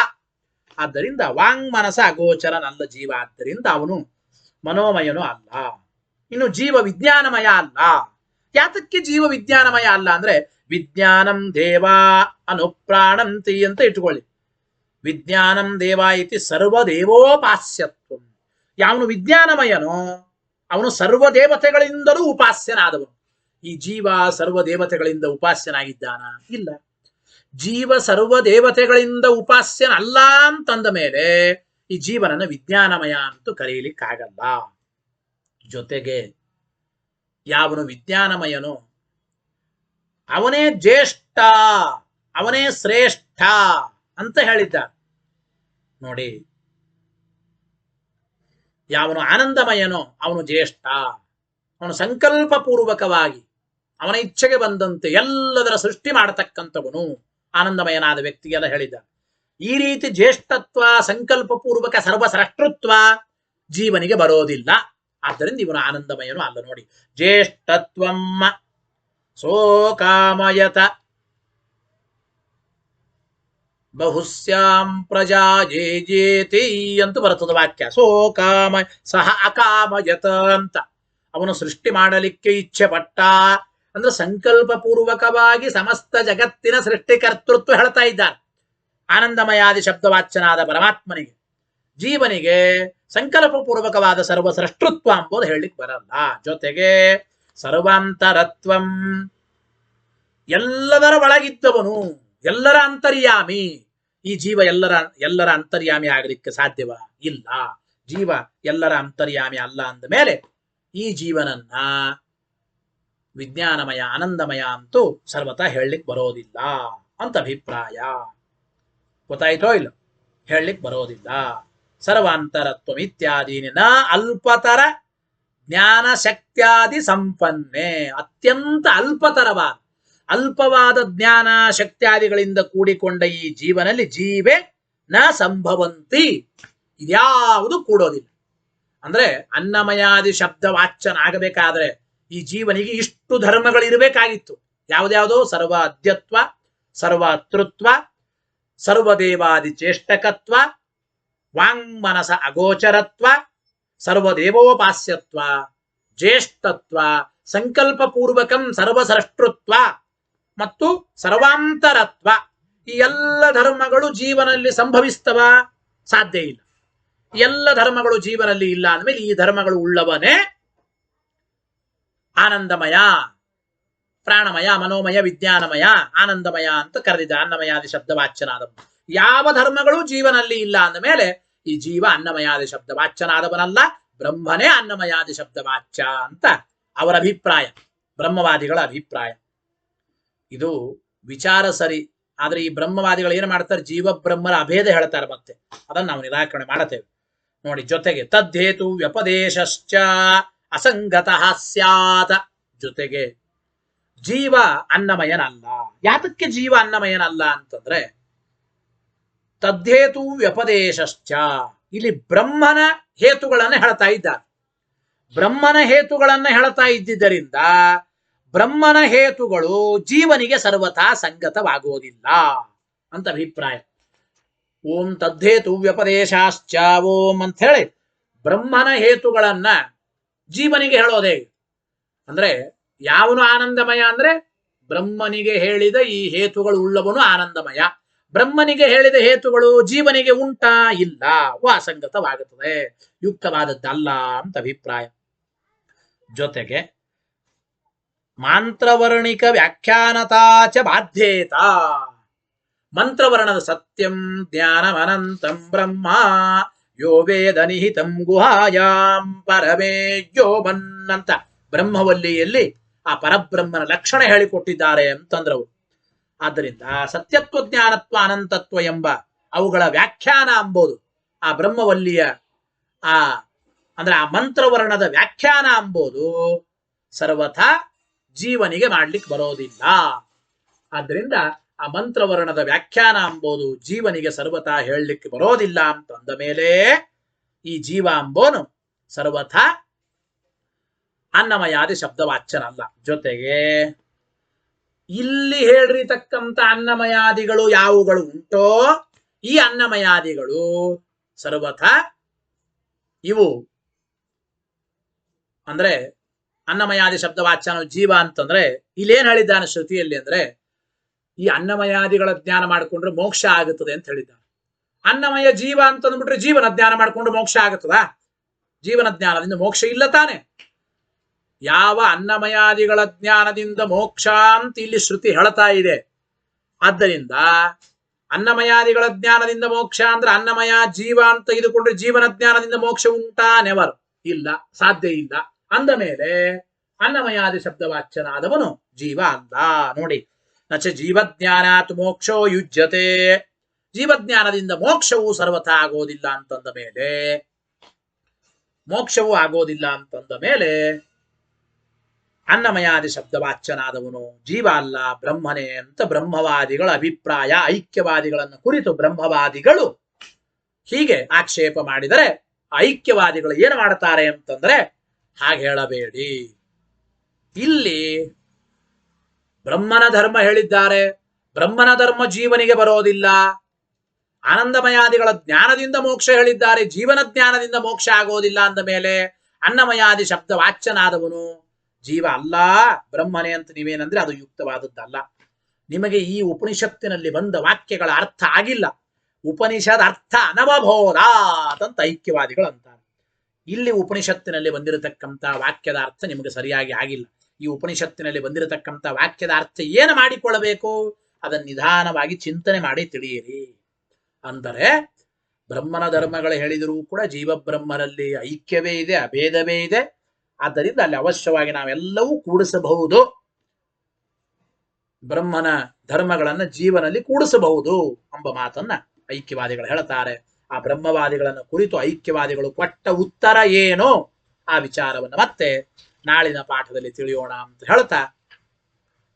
ಆದ್ದರಿಂದ ವಾಂಗ್ ಮನಸ ಅಗೋಚರನಲ್ಲ ಜೀವ. ಆದ್ದರಿಂದ ಅವನು ಮನೋಮಯನೂ ಅಲ್ಲ. ಇನ್ನು ಜೀವ ವಿಜ್ಞಾನಮಯ ಅಲ್ಲ. ಯಾತಕ್ಕೆ ಜೀವ ವಿಜ್ಞಾನಮಯ ಅಲ್ಲ ಅಂದ್ರೆ ವಿಜ್ಞಾನಂ ದೇವಾ ಅನುಪ್ರಾಣಂತಿ ಅಂತ ಇಟ್ಕೊಳ್ಳಿ. ವಿಜ್ಞಾನಂ ದೇವ ಇತಿ ಸರ್ವದೇವೋಪಾಸ್ಯತ್ವ. ಯಾವನು ವಿಜ್ಞಾನಮಯನೋ ಅವನು ಸರ್ವ ದೇವತೆಗಳಿಂದಲೂ ಉಪಾಸ್ಯನಾದವನು. ಈ ಜೀವ ಸರ್ವ ದೇವತೆಗಳಿಂದ ಉಪಾಸ್ಯನಾಗಿದ್ದಾನ? ಇಲ್ಲ. ಜೀವ ಸರ್ವ ದೇವತೆಗಳಿಂದ ಉಪಾಸ್ಯನಲ್ಲ ಅಂತಂದ ಮೇಲೆ ಈ ಜೀವನನ್ನ ವಿಜ್ಞಾನಮಯ ಅಂತೂ ಕರೆಯಲಿಕ್ಕಾಗಲ್ಲ. ಜೊತೆಗೆ ಯಾವನು ವಿಜ್ಞಾನಮಯನೋ ಅವನೇ ಜ್ಯೇಷ್ಠ, ಅವನೇ ಶ್ರೇಷ್ಠ ಅಂತ ಹೇಳಿದ್ದಾರೆ ನೋಡಿ. ಯಾವನು ಆನಂದಮಯನೋ ಅವನು ಜ್ಯೇಷ್ಠ, ಅವನು ಸಂಕಲ್ಪ ಪೂರ್ವಕವಾಗಿ ಅವನ ಇಚ್ಛೆಗೆ ಬಂದಂತೆ ಎಲ್ಲದರ ಸೃಷ್ಟಿ ಮಾಡತಕ್ಕಂಥವನು ಆನಂದಮಯನಾದ ವ್ಯಕ್ತಿಗೆಲ್ಲ ಹೇಳಿದ. ಈ ರೀತಿ ಜ್ಯೇಷ್ಠತ್ವ, ಸಂಕಲ್ಪ ಪೂರ್ವಕ ಸರ್ವಸೃಷ್ಟೃತ್ವ ಜೀವನಿಗೆ ಬರೋದಿಲ್ಲ. ಆದ್ದರಿಂದ ಇವನು ಆನಂದಮಯನು ಅಲ್ಲ. ನೋಡಿ, ಜ್ಯೇಷ್ಠತ್ವಂ ಸೋಕಾಮಯತ ಬಹುಸ್ಯಾಂ ಪ್ರಜಾ ಜೇಜೇತಿ ಅಂತ ಬರುತ್ತದೆ ವಾಕ್ಯ. ಸೋಕಾಮ ಸಹ ಅಕಾಮಯತ ಅಂತ ಅವನು ಸೃಷ್ಟಿ ಮಾಡಲಿಕ್ಕೆ ಇಚ್ಛೆ ಪಟ್ಟ ಅಂದ್ರೆ ಸಂಕಲ್ಪ ಪೂರ್ವಕವಾಗಿ ಸಮಸ್ತ ಜಗತ್ತಿನ ಸೃಷ್ಟಿಕರ್ತೃತ್ವ ಹೇಳ್ತಾ ಇದ್ದಾನೆ ಆನಂದಮಯಾದಿ ಶಬ್ದವಾಚ್ಯನಾದ ಪರಮಾತ್ಮನಿಗೆ. ಜೀವನಿಗೆ ಸಂಕಲ್ಪ ಪೂರ್ವಕವಾದ ಸರ್ವಸೃಷ್ಟೃತ್ವ ಎಂಬುದು ಹೇಳಲಿಕ್ಕೆ ಬರಲ್ಲ. ಜೊತೆಗೆ ಸರ್ವಾಂತರತ್ವಂ, ಎಲ್ಲದರ ಒಳಗಿದ್ದವನು, ಎಲ್ಲರ ಅಂತರ್ಯಾಮಿ. ಈ ಜೀವ ಎಲ್ಲರ ಅಂತರ್ಯಾಮಿ ಆಗಲಿಕ್ಕೆ ಸಾಧ್ಯವ? ಇಲ್ಲ. ಜೀವ ಎಲ್ಲರ ಅಂತರ್ಯಾಮಿ ಅಲ್ಲ ಅಂದ ಮೇಲೆ ಈ ಜೀವನನ್ನ ವಿಜ್ಞಾನಮಯ ಆನಂದಮಯ ಅಂತೂ ಸರ್ವತಾ ಹೇಳಲಿಕ್ಕೆ ಬರೋದಿಲ್ಲ ಅಂತ ಅಭಿಪ್ರಾಯ. ಗೊತ್ತಾಯ್ತೋ ಇಲ್ಲ? ಹೇಳಲಿಕ್ಕೆ ಬರೋದಿಲ್ಲ. ಸರ್ವಾಂತರತ್ವ ಇತ್ಯಾದೀನ ಅಲ್ಪತರ ಜ್ಞಾನ ಶಕ್ತ್ಯಾದಿ ಸಂಪನ್ನೆ, ಅತ್ಯಂತ ಅಲ್ಪವಾದ ಜ್ಞಾನ ಶಕ್ತ್ಯಾದಿಗಳಿಂದ ಕೂಡಿಕೊಂಡ ಈ ಜೀವನಲ್ಲಿ ಜೀವೇ ನ ಸಂಭವಂತಿ, ಇದ್ಯಾವುದು ಕೂಡೋದಿಲ್ಲ. ಅಂದ್ರೆ ಅನ್ನಮಯಾದಿ ಶಬ್ದ ವಾಚ್ಯನಾಗಬೇಕಾದ್ರೆ ಈ ಜೀವನಿಗೆ ಇಷ್ಟು ಧರ್ಮಗಳಿರಬೇಕಾಗಿತ್ತು. ಯಾವ್ದ್ಯಾವುದೋ? ಸರ್ವ ಅದ್ಯತ್ವ, ಸರ್ವ ಅತೃತ್ವ, ಸರ್ವದೇವಾದಿ ಚೇಷ್ಟಕತ್ವ, ವಾಂಗ್ಮನಸ ಅಗೋಚರತ್ವ, ಸರ್ವದೇವೋಪಾಸ್ಯತ್ವ, ಜ್ಯೇಷ್ಠತ್ವ, ಸಂಕಲ್ಪ ಪೂರ್ವಕಂ ಸರ್ವಸೃಷ್ಟೃತ್ವ ಮತ್ತು ಸರ್ವಾಂತರತ್ವ. ಈ ಎಲ್ಲ ಧರ್ಮಗಳು ಜೀವನಲ್ಲಿ ಸಂಭವಿಸ್ತವ? ಸಾಧ್ಯ ಇಲ್ಲ. ಎಲ್ಲ ಧರ್ಮಗಳು ಜೀವನಲ್ಲಿ ಇಲ್ಲ ಅಂದಮೇಲೆ ಈ ಧರ್ಮಗಳು ಉಳ್ಳವನೇ ಆನಂದಮಯ, ಪ್ರಾಣಮಯ, ಮನೋಮಯ, ವಿಜ್ಞಾನಮಯ, ಆನಂದಮಯ ಅಂತ ಕರೆದಿದ್ದ ಅನ್ನಮಯಾದಿ ಶಬ್ದವಾಚ್ಯನಾದ. ಯಾವ ಧರ್ಮಗಳು ಜೀವನಲ್ಲಿ ಇಲ್ಲ ಅಂದ ಮೇಲೆ ಈ ಜೀವ ಅನ್ನಮಯಾದಿ ಶಬ್ದವಾಚ್ಯನಾದವನಲ್ಲ, ಬ್ರಹ್ಮನೇ ಅನ್ನಮಯಾದಿ ಶಬ್ದವಾಚ್ಯ ಅಂತ ಅವರ ಅಭಿಪ್ರಾಯ, ಬ್ರಹ್ಮವಾದಿಗಳ ಅಭಿಪ್ರಾಯ. ಇದು ವಿಚಾರ ಸರಿ. ಆದ್ರೆ ಈ ಬ್ರಹ್ಮವಾದಿಗಳು ಏನು ಮಾಡ್ತಾರೆ? ಜೀವ ಬ್ರಹ್ಮರ ಅಭೇದ ಹೇಳ್ತಾರೆ. ಮತ್ತೆ ಅದನ್ನು ನಾವು ನಿರಾಕರಣೆ ಮಾಡುತ್ತೇವೆ. ನೋಡಿ, ಜೊತೆಗೆ ತದ್ದೇತು ವ್ಯಪದೇಶಶ್ಚ ಅಸಂಗತಃ ಸ್ಯಾತ್. ಜೊತೆಗೆ ಜೀವ ಅನ್ನಮಯನಲ್ಲ. ಯಾತಕ್ಕೆ ಜೀವ ಅನ್ನಮಯನಲ್ಲ ಅಂತಂದ್ರೆ ತದ್ದೇತು ವ್ಯಪದೇಶಶ್ಚ, ಇಲ್ಲಿ ಬ್ರಹ್ಮನ ಹೇತುಗಳನ್ನು ಹೇಳ್ತಾ ಇದ್ದಾರೆ. ಬ್ರಹ್ಮನ ಹೇತುಗಳನ್ನು ಹೇಳ್ತಾ ಇದ್ದಿದ್ದರಿಂದ ಬ್ರಹ್ಮನ ಹೇತುಗಳು ಜೀವನಿಗೆ ಸರ್ವಥಾ ಸಂಗತವಾಗುವುದಿಲ್ಲ ಅಂತ ಅಭಿಪ್ರಾಯ. ಓಂ ತದ್ದೇತು ವ್ಯಪದೇಶಾಶ್ಚ ಓಂ ಅಂತ ಹೇಳಿ ಬ್ರಹ್ಮನ ಹೇತುಗಳನ್ನ ಜೀವನಿಗೆ ಹೇಳೋದೇ. ಅಂದ್ರೆ ಯಾವನು ಆನಂದಮಯ ಅಂದ್ರೆ ಬ್ರಹ್ಮನಿಗೆ ಹೇಳಿದ ಈ ಹೇತುಗಳು ಉಳ್ಳವನು ಆನಂದಮಯ. ಬ್ರಹ್ಮನಿಗೆ ಹೇಳಿದ ಹೇತುಗಳು ಜೀವನಿಗೆ ಉಂಟಾ? ಇಲ್ಲ, ಅಸಂಗತವಾಗುತ್ತದೆ, ಯುಕ್ತವಾದದ್ದಲ್ಲ ಅಂತ ಅಭಿಪ್ರಾಯ. ಜೊತೆಗೆ ಮಾಂತ್ರವರ್ಣಿಕ ವ್ಯಾಖ್ಯಾನತಾಚ ಬಾಧ್ಯೇತ. ಮಂತ್ರವರ್ಣದ ಸತ್ಯಂ ಜ್ಞಾನಮನಂತಂ ಬ್ರಹ್ಮ ಯೋ ವೇದ ನಿಹಿತಂ ಗುಹಾಯಾಂ ಪರಮೇ ಯೋಮನ್ ಅಂತ ಬ್ರಹ್ಮವಲ್ಲಿಯಲ್ಲಿ ಆ ಪರಬ್ರಹ್ಮನ ಲಕ್ಷಣ ಹೇಳಿಕೊಟ್ಟಿದ್ದಾರೆ ಅಂತಂದ್ರವು. ಆದ್ದರಿಂದ ಸತ್ಯತ್ವ, ಜ್ಞಾನತ್ವ, ಅನಂತತ್ವ ಎಂಬ ಅವುಗಳ ವ್ಯಾಖ್ಯಾನ ಅಂಬೋದು ಆ ಬ್ರಹ್ಮವಲ್ಲಿಯ ಅಂದ್ರೆ ಆ ಮಂತ್ರವರ್ಣದ ವ್ಯಾಖ್ಯಾನ ಅಂಬೋದು ಸರ್ವಥಾ ಜೀವನಿಗೆ ಮಾಡ್ಲಿಕ್ಕೆ ಬರೋದಿಲ್ಲ. ಆದ್ದರಿಂದ ಆ ಮಂತ್ರವರ್ಣದ ವ್ಯಾಖ್ಯಾನ ಅಂಬೋದು ಜೀವನಿಗೆ ಸರ್ವಥಾ ಹೇಳಲಿಕ್ಕೆ ಬರೋದಿಲ್ಲ ಅಂತಂದ ಮೇಲೆ ಈ ಜೀವ ಅಂಬೋನು ಸರ್ವಥಾ ಅನ್ನಮಯಾದಿ ಶಬ್ದವಾಚ್ಯನಲ್ಲ. ಜೊತೆಗೆ ಇಲ್ಲಿ ಹೇಳಿರ್ತಕ್ಕಂಥ ಅನ್ನಮಯಾದಿಗಳು ಯಾವುಗಳು ಉಂಟೋ ಈ ಅನ್ನಮಯಾದಿಗಳು ಸರ್ವಥಾ ಇವು ಅಂದ್ರೆ ಅನ್ನಮಯಾದಿ ಶಬ್ದವಾಚ್ಯನ ಜೀವ ಅಂತಂದ್ರೆ ಇಲ್ಲೇನ್ ಹೇಳಿದ್ದಾನೆ ಶ್ರುತಿಯಲ್ಲಿ ಅಂದ್ರೆ ಈ ಅನ್ನಮಯಾದಿಗಳ ಜ್ಞಾನ ಮಾಡಿಕೊಂಡ್ರೆ ಮೋಕ್ಷ ಆಗುತ್ತದೆ ಅಂತ ಹೇಳಿದ್ದಾನೆ. ಅನ್ನಮಯ ಜೀವ ಅಂತಂದ್ಬಿಟ್ರೆ ಜೀವನ ಜ್ಞಾನ ಮಾಡಿಕೊಂಡ್ರೆ ಮೋಕ್ಷ ಆಗುತ್ತದ? ಜೀವನ ಜ್ಞಾನದಿಂದ ಮೋಕ್ಷ ಇಲ್ಲ ತಾನೆ. ಯಾವ ಅನ್ನಮಯಾದಿಗಳ ಜ್ಞಾನದಿಂದ ಮೋಕ್ಷ ಅಂತ ಇಲ್ಲಿ ಶ್ರುತಿ ಹೇಳ್ತಾ ಇದೆ. ಆದ್ದರಿಂದ ಅನ್ನಮಯಾದಿಗಳ ಜ್ಞಾನದಿಂದ ಮೋಕ್ಷ ಅಂದ್ರೆ ಅನ್ನಮಯ ಜೀವ ಅಂತ ತೆಗೆದುಕೊಂಡ್ರೆ ಜೀವನ ಜ್ಞಾನದಿಂದ ಮೋಕ್ಷ ಉಂಟಾ? ನೆವರ್, ಇಲ್ಲ, ಸಾಧ್ಯ ಇಲ್ಲ. ಅಂದ ಮೇಲೆ ಅನ್ನಮಯಾದಿ ಶಬ್ದವಾಚ್ಯನಾದವನು ಜೀವ ಅಲ್ಲ. ನೋಡಿ, ನಚ ಜೀವಜ್ಞಾನಾತ್ ಮೋಕ್ಷೋ ಯುಜ್ಯತೆ. ಜೀವಜ್ಞಾನದಿಂದ ಮೋಕ್ಷವು ಸರ್ವಥಾ ಆಗೋದಿಲ್ಲ ಅಂತಂದ ಮೇಲೆ ಅನ್ನಮಯಾದಿ ಶಬ್ದವಾಚ್ಯನಾದವನು ಜೀವ ಅಲ್ಲ ಬ್ರಹ್ಮನೇ ಅಂತ ಬ್ರಹ್ಮವಾದಿಗಳ ಅಭಿಪ್ರಾಯ. ಐಕ್ಯವಾದಿಗಳನ್ನು ಕುರಿತು ಬ್ರಹ್ಮವಾದಿಗಳು ಹೀಗೆ ಆಕ್ಷೇಪ ಮಾಡಿದರೆ ಐಕ್ಯವಾದಿಗಳು ಏನು ಮಾಡ್ತಾರೆ ಅಂತಂದ್ರೆ, ಹಾಗೆ ಹೇಳಬೇಡಿ, ಇಲ್ಲಿ ಬ್ರಹ್ಮನ ಧರ್ಮ ಹೇಳಿದ್ದಾರೆ, ಬ್ರಹ್ಮನ ಧರ್ಮ ಜೀವನಿಗೆ ಬರೋದಿಲ್ಲ. ಆನಂದಮಯಾದಿಗಳ ಜ್ಞಾನದಿಂದ ಮೋಕ್ಷ ಹೇಳಿದ್ದಾರೆ, ಜೀವನ ಜ್ಞಾನದಿಂದ ಮೋಕ್ಷ ಆಗೋದಿಲ್ಲ ಅಂದ ಮೇಲೆ ಅನ್ನಮಯಾದಿ ಶಬ್ದ ವಾಚ್ಯನಾದವನು ಜೀವ ಅಲ್ಲ ಬ್ರಹ್ಮನೇ ಅಂತ ನೀವೇನಂದ್ರೆ ಅದು ಯುಕ್ತವಾದದ್ದಲ್ಲ. ನಿಮಗೆ ಈ ಉಪನಿಷತ್ತಿನಲ್ಲಿ ಬಂದ ವಾಕ್ಯಗಳ ಅರ್ಥ ಆಗಿಲ್ಲ. ಉಪನಿಷದ್ ಅರ್ಥ ಅನವಬೋಧಾತ್ ಅಂತ ಐಕ್ಯವಾದಿಗಳು ಅಂತಾರೆ. ಇಲ್ಲಿ ಉಪನಿಷತ್ತಿನಲ್ಲಿ ಬಂದಿರತಕ್ಕಂಥ ವಾಕ್ಯದ ಅರ್ಥ ನಿಮಗೆ ಸರಿಯಾಗಿ ಆಗಿಲ್ಲ. ಈ ಉಪನಿಷತ್ತಿನಲ್ಲಿ ಬಂದಿರತಕ್ಕಂಥ ವಾಕ್ಯದ ಅರ್ಥ ಏನು ಮಾಡಿಕೊಳ್ಳಬೇಕು, ಅದನ್ನು ನಿಧಾನವಾಗಿ ಚಿಂತನೆ ಮಾಡಿ ತಿಳಿಯಿರಿ. ಅಂದರೆ ಬ್ರಹ್ಮನ ಧರ್ಮಗಳು ಹೇಳಿದರೂ ಕೂಡ ಜೀವಬ್ರಹ್ಮರಲ್ಲಿ ಐಕ್ಯವೇ ಇದೆ, ಅಭೇದವೇ ಇದೆ. ಆದ್ದರಿಂದ ಅಲ್ಲಿ ಅವಶ್ಯವಾಗಿ ನಾವೆಲ್ಲವೂ ಕೂಡಿಸಬಹುದು, ಬ್ರಹ್ಮನ ಧರ್ಮಗಳನ್ನು ಜೀವನಲ್ಲಿ ಕೂಡಿಸಬಹುದು ಎಂಬ ಮಾತನ್ನ ಐಕ್ಯವಾದಿಗಳು ಹೇಳ್ತಾರೆ. ಆ ಬ್ರಹ್ಮವಾದಿಗಳನ್ನು ಕುರಿತು ಐಕ್ಯವಾದಿಗಳು ಕೊಟ್ಟ ಉತ್ತರ ಏನು, ಆ ವಿಚಾರವನ್ನು ಮತ್ತೆ ನಾಳಿನ ಪಾಠದಲ್ಲಿ ತಿಳಿಯೋಣ ಅಂತ ಹೇಳ್ತಾ,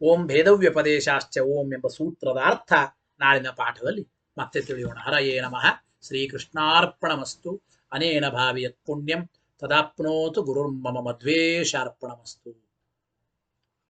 ಓಂ ಭೇದವ್ಯಪದೇಶಾಶ್ಚ ಓಂ ಎಂಬ ಸೂತ್ರದ ಅರ್ಥ ನಾಳಿನ ಪಾಠದಲ್ಲಿ ಮತ್ತೆ ತಿಳಿಯೋಣ. ಹರಯೇ ನಮಃ. ಶ್ರೀಕೃಷ್ಣಾರ್ಪಣಮಸ್ತು. ಅನೇನ ಭಾವಿಯತ್ ಪುಣ್ಯಂ ತದಾಪ್ನೋತು ಗುರುರ್ಮಮ ಮಧ್ವೇಶಾರ್ಪಣಮಸ್ತು.